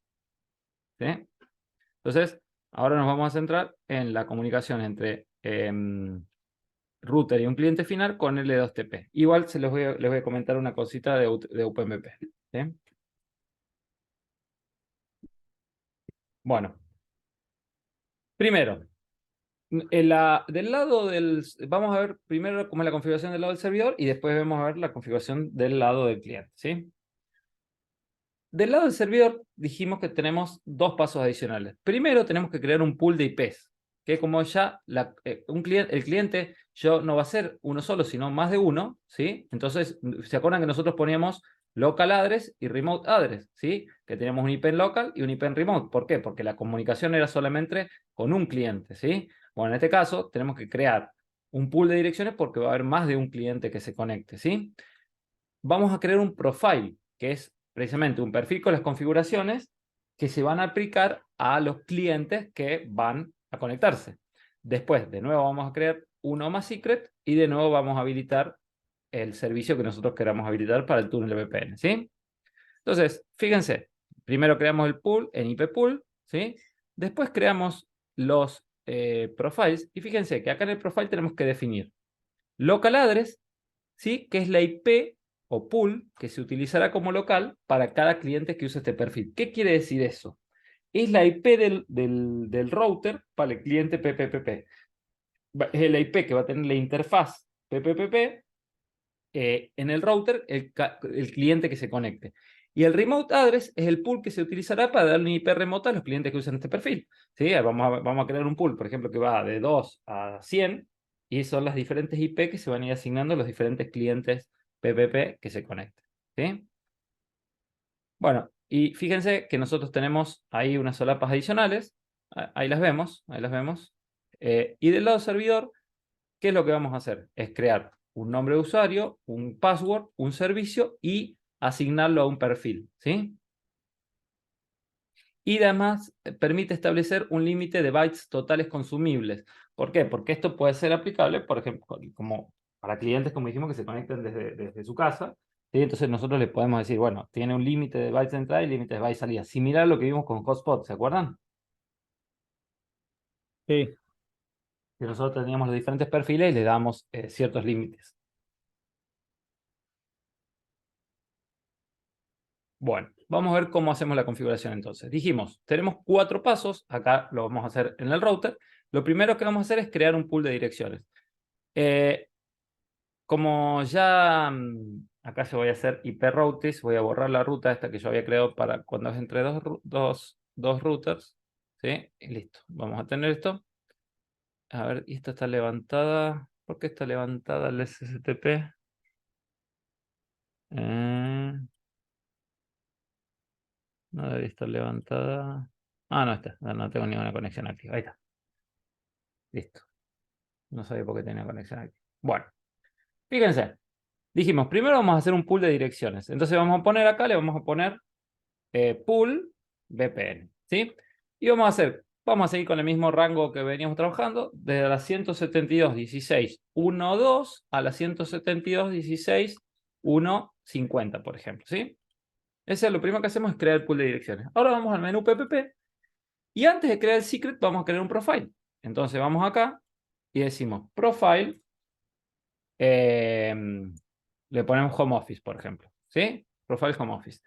¿sí? Entonces, ahora nos vamos a centrar en la comunicación entre router y un cliente final con L2TP. Igual les voy a comentar una cosita de UPnP, ¿sí? Bueno, primero, vamos a ver primero cómo es la configuración del lado del servidor y después vamos a ver la configuración del lado del cliente, ¿sí? Del lado del servidor dijimos que tenemos dos pasos adicionales. Primero tenemos que crear un pool de IPs, que como ya el cliente no va a ser uno solo, sino más de uno, ¿sí? Entonces, ¿se acuerdan que nosotros poníamos local address y remote address, ¿sí? Que teníamos un IP en local y un IP en remote. ¿Por qué? Porque la comunicación era solamente con un cliente, ¿sí? Bueno, en este caso tenemos que crear un pool de direcciones porque va a haber más de un cliente que se conecte, ¿sí? Vamos a crear un profile, que es precisamente un perfil con las configuraciones que se van a aplicar a los clientes que van a conectarse. Después, de nuevo, vamos a crear un OMA secret y de nuevo vamos a habilitar el servicio que nosotros queramos habilitar para el túnel de VPN, ¿sí? Entonces, fíjense, primero creamos el pool en IP pool, ¿sí? Después creamos los profiles y fíjense que acá en el profile tenemos que definir local address, ¿sí? Que es la IP o pool que se utilizará como local para cada cliente que use este perfil. ¿Qué quiere decir eso? Es la IP del router para el cliente PPPP. Es la IP que va a tener la interfaz PPPP en el router, el cliente que se conecte. Y el remote address es el pool que se utilizará para darle una IP remota a los clientes que usan este perfil, ¿sí? Vamos a crear un pool, por ejemplo, que va de 2 a 100 y son las diferentes IP que se van a ir asignando a los diferentes clientes PPP que se conecten, ¿sí? Bueno, y fíjense que nosotros tenemos ahí unas solapas adicionales. Ahí las vemos, ahí las vemos. Y del lado servidor, ¿qué es lo que vamos a hacer? Es crear un nombre de usuario, un password, un servicio y asignarlo a un perfil, ¿sí? Y además permite establecer un límite de bytes totales consumibles. ¿Por qué? Porque esto puede ser aplicable, por ejemplo, como para clientes, como dijimos, que se conecten desde su casa, ¿sí? Entonces nosotros le podemos decir, bueno, tiene un límite de bytes de entrada y límite de bytes de salida. Similar a lo que vimos con Hotspot, ¿se acuerdan?
Sí,
Que nosotros teníamos los diferentes perfiles y le damos ciertos límites. Bueno, vamos a ver cómo hacemos la configuración entonces. Dijimos, tenemos 4 pasos, acá lo vamos a hacer en el router. Lo primero que vamos a hacer es crear un pool de direcciones. Como ya acá yo voy a hacer IP routes, voy a borrar la ruta esta que yo había creado para cuando es entre dos routers, ¿sí? Y listo, vamos a tener esto. A ver, y esta está levantada. ¿Por qué está levantada el SSTP? No debería estar levantada. Ah, no está. No tengo ninguna conexión activa. Ahí está. Listo. No sabía por qué tenía conexión activa. Bueno, fíjense. Dijimos, primero vamos a hacer un pool de direcciones. Entonces vamos a poner acá, le vamos a poner pool VPN, ¿sí? Y vamos a seguir con el mismo rango que veníamos trabajando, desde la 172.16.1.2 a la 172.16.1.50, por ejemplo, ¿sí? Ese es lo primero que hacemos, es crear el pool de direcciones. Ahora vamos al menú PPP y antes de crear el secret vamos a crear un profile. Entonces vamos acá y decimos profile, le ponemos home office, por ejemplo, ¿sí? Profile home office.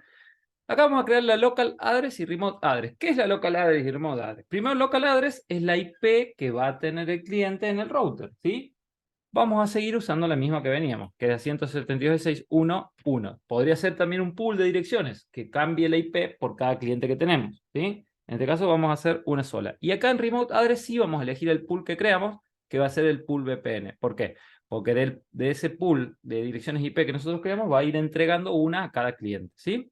Acá vamos a crear la local address y remote address. ¿Qué es la local address y remote address? Primero, local address es la IP que va a tener el cliente en el router, ¿sí? Vamos a seguir usando la misma que veníamos, que era 172.16.1.1. Podría ser también un pool de direcciones que cambie la IP por cada cliente que tenemos, ¿sí? En este caso vamos a hacer una sola. Y acá en remote address sí vamos a elegir el pool que creamos, que va a ser el pool VPN. ¿Por qué? Porque de ese pool de direcciones IP que nosotros creamos va a ir entregando una a cada cliente, ¿sí?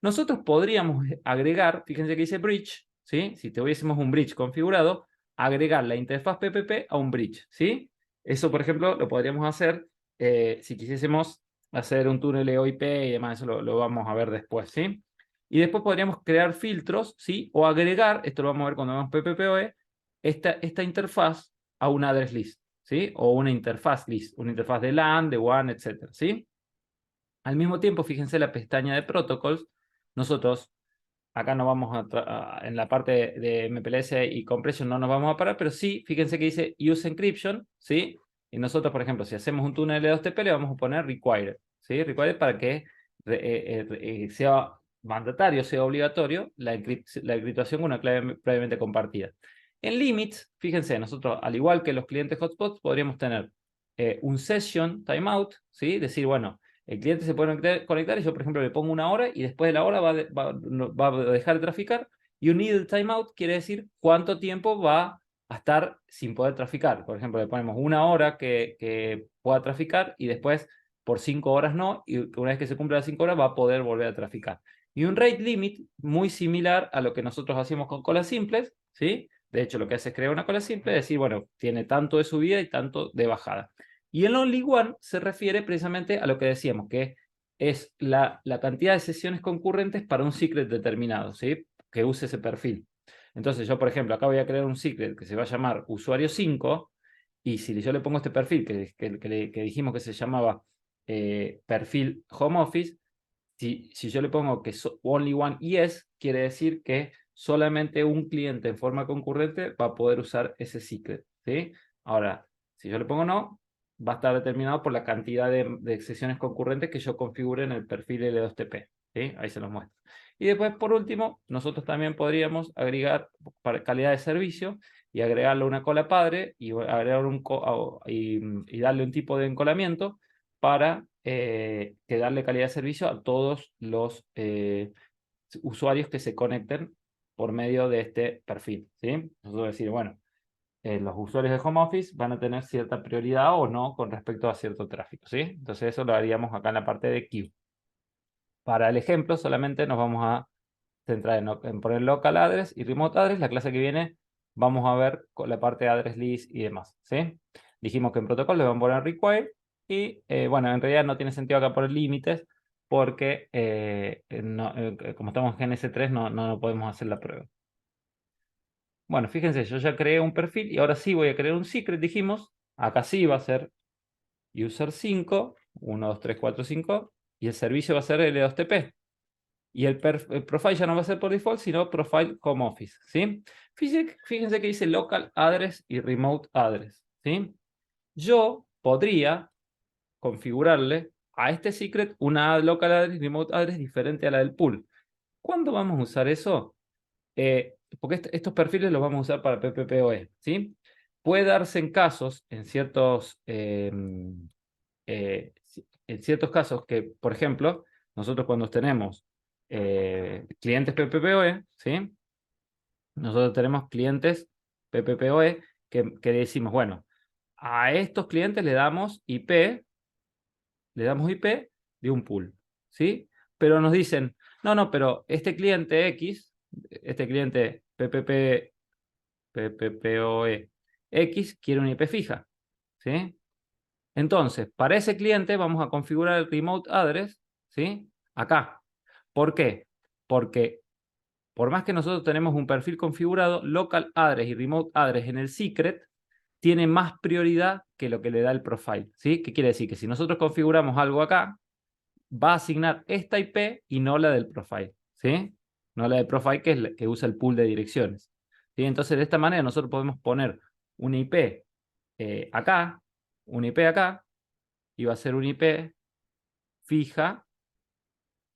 Nosotros podríamos agregar, fíjense que dice bridge, ¿sí? Si tuviésemos un bridge configurado, agregar la interfaz PPP a un bridge, ¿sí? Eso, por ejemplo, lo podríamos hacer si quisiésemos hacer un túnel EOIP y demás, eso lo vamos a ver después, ¿sí? Y después podríamos crear filtros, ¿sí? O agregar, esto lo vamos a ver cuando vemos PPPoE, esta interfaz a una address list, ¿sí? O una interfaz list, una interfaz de LAN, de WAN, etcétera, ¿sí? Al mismo tiempo, fíjense la pestaña de protocols. Nosotros, acá no vamos en la parte de MPLS y compression no nos vamos a parar, pero sí, fíjense que dice use encryption, ¿sí? Y nosotros, por ejemplo, si hacemos un túnel L2TP, le vamos a poner required, ¿sí? Required para que sea mandatario, sea obligatorio la encriptación con una clave previamente compartida. En limits, fíjense, nosotros, al igual que los clientes hotspots, podríamos tener un session timeout, ¿sí? Decir, bueno, el cliente se puede conectar y yo, por ejemplo, le pongo 1 hora y después de la hora va a dejar de traficar. Y un idle timeout quiere decir cuánto tiempo va a estar sin poder traficar. Por ejemplo, le ponemos 1 hora que pueda traficar y después por 5 horas no, y una vez que se cumpla las 5 horas va a poder volver a traficar. Y un rate limit muy similar a lo que nosotros hacemos con colas simples, ¿sí? De hecho, lo que hace es crear una cola simple, decir, bueno, tiene tanto de subida y tanto de bajada. Y el only one se refiere precisamente a lo que decíamos, que es la cantidad de sesiones concurrentes para un secret determinado, ¿sí? Que use ese perfil. Entonces yo, por ejemplo, acá voy a crear un secret que se va a llamar usuario 5, y si yo le pongo este perfil que dijimos que se llamaba perfil home office, si yo le pongo que only one yes, quiere decir que solamente un cliente en forma concurrente va a poder usar ese secret, ¿sí? Ahora, si yo le pongo no, va a estar determinado por la cantidad de sesiones concurrentes que yo configure en el perfil L2TP, ¿sí? Ahí se los muestro. Y después, por último, nosotros también podríamos agregar para calidad de servicio y agregarle una cola padre y agregar y darle un tipo de encolamiento para que darle calidad de servicio a todos los usuarios que se conecten por medio de este perfil, ¿sí? Nosotros decir, bueno, los usuarios de home office van a tener cierta prioridad o no con respecto a cierto tráfico, ¿sí? Entonces eso lo haríamos acá en la parte de queue. Para el ejemplo solamente nos vamos a centrar en poner local address y remote address. La clase que viene vamos a ver con la parte de address list y demás, ¿sí? Dijimos que en protocolo le vamos a poner require y bueno, en realidad no tiene sentido acá poner límites porque como estamos en GNS3 no podemos hacer la prueba. Bueno, fíjense, yo ya creé un perfil y ahora sí voy a crear un secret, dijimos. Acá sí va a ser user 5, 1, 2, 3, 4, 5, y el servicio va a ser L2TP. Y el profile ya no va a ser por default, sino profile home office, ¿sí? Fíjense que dice local address y remote address, ¿sí? Yo podría configurarle a este secret una local address y remote address diferente a la del pool. ¿Cuándo vamos a usar eso? Porque estos perfiles los vamos a usar para PPPoE, ¿sí? Puede darse en casos, en ciertos casos que, por ejemplo, nosotros cuando tenemos clientes PPPoE, ¿sí? Nosotros tenemos clientes PPPoE que decimos, bueno, a estos clientes le damos IP de un pool, ¿sí? Pero nos dicen, no, pero este cliente X, este cliente PPPoE X quiere una IP fija, ¿sí? Entonces, para ese cliente vamos a configurar el remote address, ¿sí? Acá. ¿Por qué? Porque por más que nosotros tenemos un perfil configurado, local address y remote address en el secret tiene más prioridad que lo que le da el profile, ¿sí? ¿Qué quiere decir? Que si nosotros configuramos algo acá, va a asignar esta IP y no la del profile, ¿sí? No la del profile que es la que usa el pool de direcciones, ¿sí? Entonces, de esta manera nosotros podemos poner una IP acá, una IP acá, y va a ser una IP fija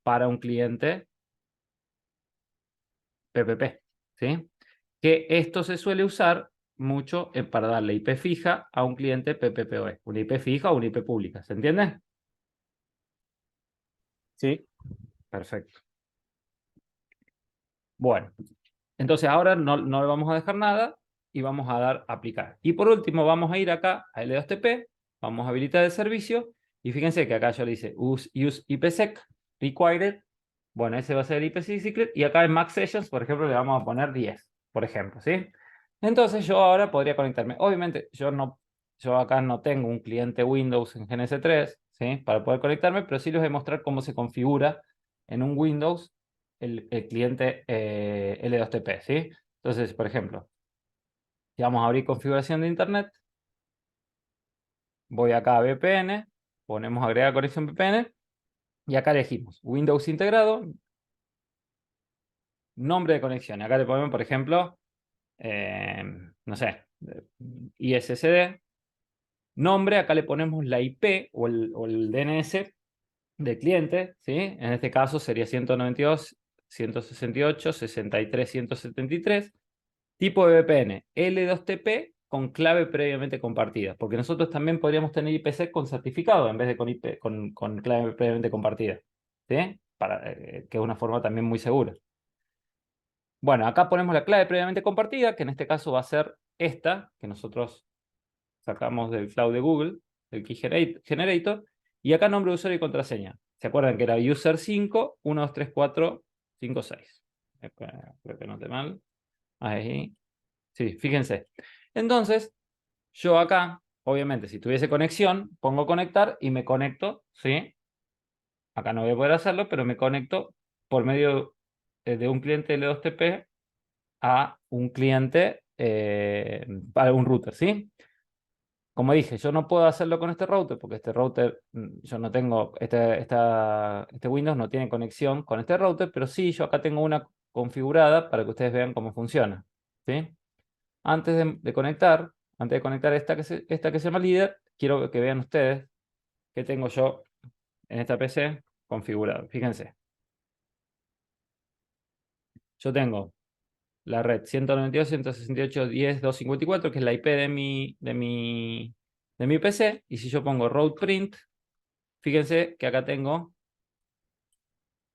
para un cliente PPP, ¿sí? Que esto se suele usar mucho para darle IP fija a un cliente PPPoE, una IP fija o una IP pública, ¿se entiende?
Sí.
Perfecto. Bueno, entonces ahora no le vamos a dejar nada y vamos a dar aplicar. Y por último vamos a ir acá a L2TP, vamos a habilitar el servicio y fíjense que acá yo le dice use IPsec required. Bueno, ese va a ser el IPsec secret y acá en Max Sessions, por ejemplo, le vamos a poner 10, por ejemplo, ¿sí? Entonces yo ahora podría conectarme. Obviamente yo acá no tengo un cliente Windows en GNS3, ¿sí? Para poder conectarme, pero sí les voy a mostrar cómo se configura en un Windows el cliente L2TP, ¿sí? Entonces, por ejemplo, si vamos a abrir configuración de Internet, voy acá a VPN, ponemos agregar conexión VPN, y acá elegimos Windows integrado, nombre de conexión. Acá le ponemos, por ejemplo, no sé, ISSD. Nombre, acá le ponemos la IP o el DNS del cliente, ¿sí? En este caso sería 192.168.63.173. Tipo de VPN, L2TP con clave previamente compartida, porque nosotros también podríamos tener IPsec con certificado en vez de con clave previamente compartida, ¿sí? Que es una forma también muy segura. Bueno, acá ponemos la clave previamente compartida, que en este caso va a ser esta, que nosotros sacamos del cloud de Google, del Key Generator, y acá nombre de usuario y contraseña. ¿Se acuerdan que era user 5, 1, 2, 3, 4, 5, 6? Creo que no esté mal. Ahí. Sí, fíjense. Entonces, yo acá, obviamente, si tuviese conexión, pongo conectar y me conecto, ¿sí? Acá no voy a poder hacerlo, pero me conecto por medio de un cliente L2TP a un cliente para un router, ¿sí? Como dije, yo no puedo hacerlo con este router porque este router, yo no tengo, este Windows no tiene conexión con este router, pero sí, yo acá tengo una configurada para que ustedes vean cómo funciona, ¿sí? Antes de conectar, esta que se llama líder, quiero que vean ustedes que tengo yo en esta PC configurado. Fíjense. Yo tengo la red 192.168.10.254, que es la IP de mi PC. Y si yo pongo route print, fíjense que acá tengo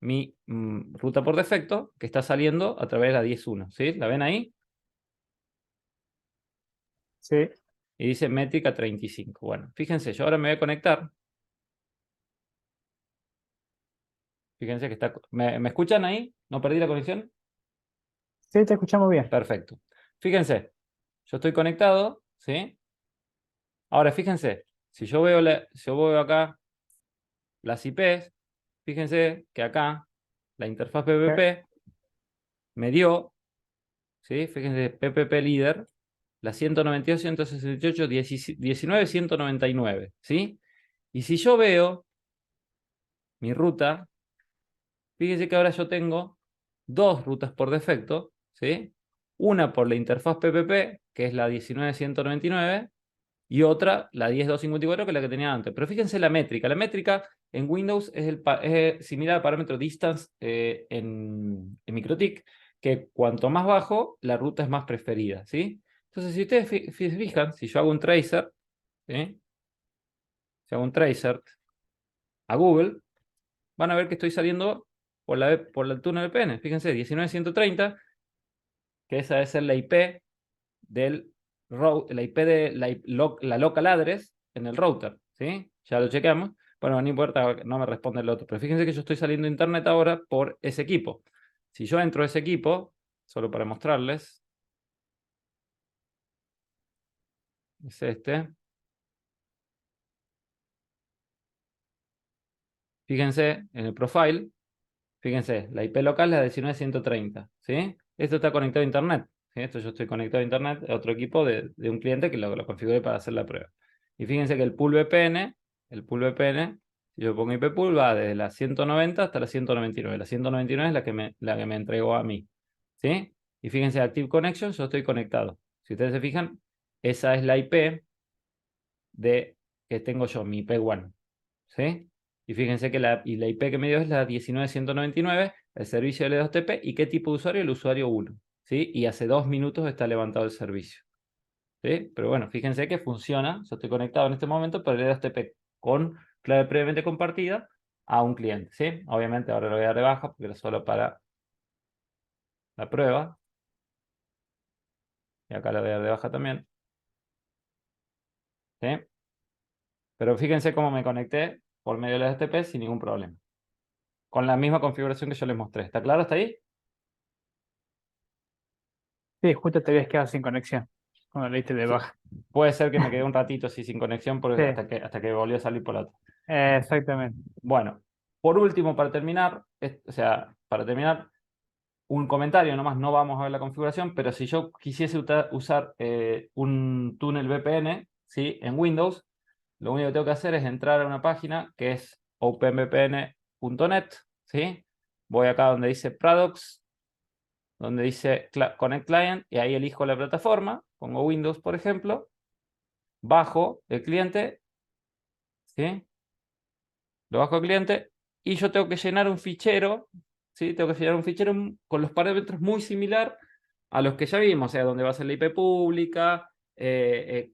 mi ruta por defecto, que está saliendo a través de la 10.1. ¿Sí? ¿La ven ahí?
Sí,
Y dice métrica 35. Bueno, fíjense, yo ahora me voy a conectar. Fíjense que está... ¿Me escuchan ahí? ¿No perdí la conexión?
sí, te escuchamos bien.
Perfecto. Fíjense, yo estoy conectado, ¿sí? Ahora fíjense, si yo veo acá las IPs, fíjense que acá la interfaz PPP me dio, ¿sí? Fíjense, PPP líder, la 192.168.19.199, ¿sí? Y si yo veo mi ruta, fíjense que ahora yo tengo dos rutas por defecto, ¿sí? Una por la interfaz PPP, que es la 19.199, y otra, la 10.254, que es la que tenía antes. Pero fíjense la métrica. La métrica en Windows es similar al parámetro distance en MikroTik, que cuanto más bajo, la ruta es más preferida, ¿sí? Entonces, si ustedes fijan, si yo hago un tracer, ¿sí? Si hago un tracer a Google, van a ver que estoy saliendo por el túnel VPN. Fíjense, 19.130, que esa debe ser la IP la IP de la local address en el router, ¿sí? Ya lo chequeamos. Bueno, no importa, no me responde el otro. Pero fíjense que yo estoy saliendo de internet ahora por ese equipo. Si yo entro a ese equipo, solo para mostrarles, es este. Fíjense en el profile. Fíjense, la IP local es la 19.130, ¿sí? Esto está conectado a internet, ¿sí? Esto yo estoy conectado a internet a otro equipo de un cliente que lo configure para hacer la prueba. Y fíjense que el pool VPN, si yo pongo IP pool, va desde la 190 hasta la 199. La 199 es la que me entregó a mí, ¿sí? Y fíjense, Active Connection, yo estoy conectado. Si ustedes se fijan, esa es la IP que tengo yo, mi IP1, ¿sí? Y fíjense que la IP que me dio es la 19.199, el servicio L2TP, y qué tipo de usuario, el usuario 1, ¿sí? Y hace 2 minutos está levantado el servicio, ¿sí? Pero bueno, fíjense que funciona, yo estoy conectado en este momento por el L2TP con clave previamente compartida a un cliente, ¿sí? Obviamente ahora lo voy a dar de baja porque era solo para la prueba. Y acá lo voy a dar de baja también, ¿sí? Pero fíjense cómo me conecté por medio del L2TP sin ningún problema. Con la misma configuración que yo les mostré. ¿Está claro hasta ahí?
Sí, justo te habías quedado sin conexión cuando le diste de
Sí.
baja.
Puede ser que me quedé un ratito así sin conexión porque
Sí,
hasta que volvió a salir por la otra.
exactamente.
Bueno, por último, para terminar, un comentario nomás, no vamos a ver la configuración, pero si yo quisiese usar un túnel VPN, ¿sí? En Windows, lo único que tengo que hacer es entrar a una página que es openvpn.net, ¿sí? Voy acá donde dice Products, donde dice Connect Client, y ahí elijo la plataforma, pongo Windows, por ejemplo, bajo el cliente, ¿sí? Lo bajo al cliente, y yo tengo que llenar un fichero, ¿sí? Tengo que llenar un fichero con los parámetros muy similar a los que ya vimos, o sea, donde va a ser la IP pública, el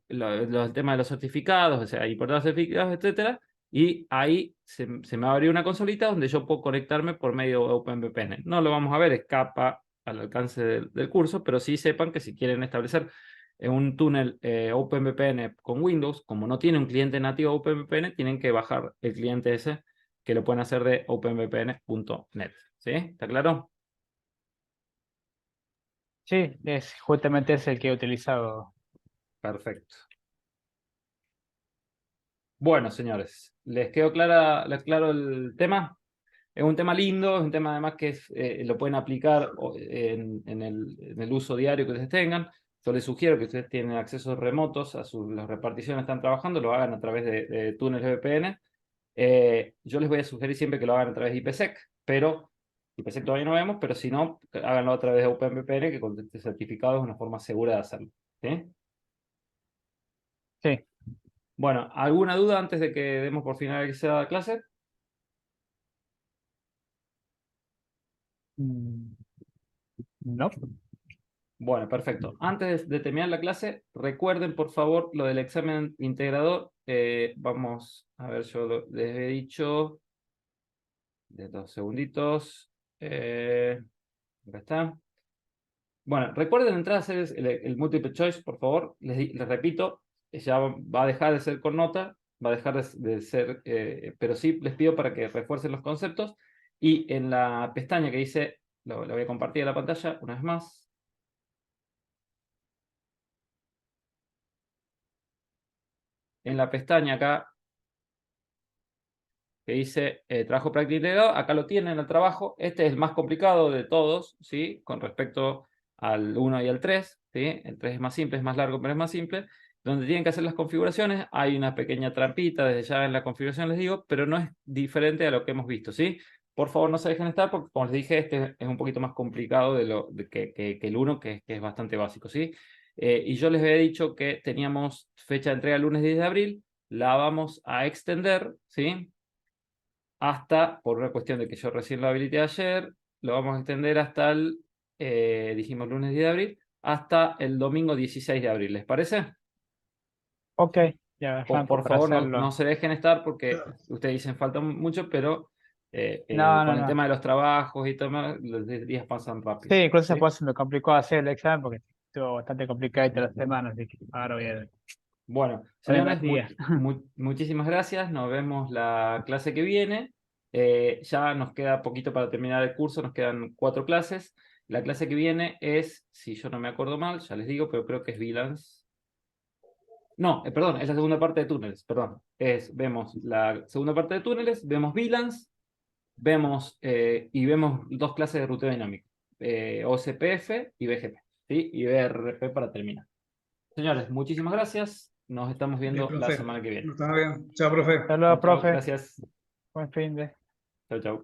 tema de los certificados, o sea, importar los certificados, etcétera, y ahí se me va a abrir una consolita donde yo puedo conectarme por medio de OpenVPN. No lo vamos a ver, escapa al alcance del curso, pero sí sepan que si quieren establecer un túnel OpenVPN con Windows, como no tiene un cliente nativo OpenVPN, tienen que bajar el cliente ese, que lo pueden hacer de openvpn.net. ¿Sí? ¿Está claro?
Sí, es justamente ese el que he utilizado.
Perfecto. Bueno, señores, ¿les quedó claro el tema? Es un tema lindo, es un tema además que lo pueden aplicar en el uso diario que ustedes tengan. Yo les sugiero que ustedes tienen accesos remotos a las reparticiones que están trabajando, lo hagan a través de túneles VPN. Yo les voy a sugerir siempre que lo hagan a través de IPsec, pero IPsec todavía no vemos, pero si no, háganlo a través de OpenVPN, que con este certificado es una forma segura de hacerlo. ¿Sí?
Sí.
Bueno, ¿alguna duda antes de que demos por finalizada la clase?
No.
Bueno, perfecto. Antes de terminar la clase, recuerden por favor lo del examen integrador. Vamos a ver, les he dicho de 2 segunditos. Acá está. Bueno, recuerden entrar a hacer el multiple choice, por favor. Les repito, ya va a dejar de ser con nota, va a dejar de ser, pero sí les pido para que refuercen los conceptos. Y en la pestaña que dice, lo voy a compartir en la pantalla una vez más. En la pestaña acá que dice trabajo práctico integrado, acá lo tienen el trabajo, este es el más complicado de todos, ¿sí? Con respecto al 1 y al 3, ¿sí? El 3 es más simple, es más largo, pero es más simple. Donde tienen que hacer las configuraciones, hay una pequeña trampita desde ya en la configuración, les digo, pero no es diferente a lo que hemos visto, ¿sí? Por favor, no se dejen estar, porque como les dije, este es un poquito más complicado que el 1, que es bastante básico, ¿sí? Y yo les había dicho que teníamos fecha de entrega el lunes 10 de abril, la vamos a extender, ¿sí? Hasta, por una cuestión de que yo recién lo habilité ayer, lo vamos a extender hasta dijimos lunes 10 de abril, hasta el domingo 16 de abril. ¿Les parece?
Ok, ya arranco
Por
para
favor, no
hacerlo.
se dejen estar porque ustedes dicen falta mucho, pero
No,
con
no,
el
no.
tema de los trabajos y todo, los días pasan rápido.
Sí, incluso
¿Sí?
pues se me complicó hacer el examen porque estuvo bastante complicado esta la semana, así que ahora voy a
Bueno,
ponerme al
señores,
día.
muchísimas gracias. Nos vemos la clase que viene. Ya nos queda poquito para terminar el curso, nos quedan 4 clases. La clase que viene es, si yo no me acuerdo mal, ya les digo, pero creo que es VLANs. No, perdón, es la segunda parte de túneles, perdón. Vemos la segunda parte de túneles, vemos VLANs, vemos 2 clases de ruteo dinámico. OCPF y BGP, ¿sí? Y BRP para terminar. Señores, muchísimas gracias. Nos estamos
Bien,
viendo la
profe.
semana que viene.
Está bien. Chao, profe.
Hasta luego,
Chao,
profe.
gracias.
Buen fin de.
Chao, chao.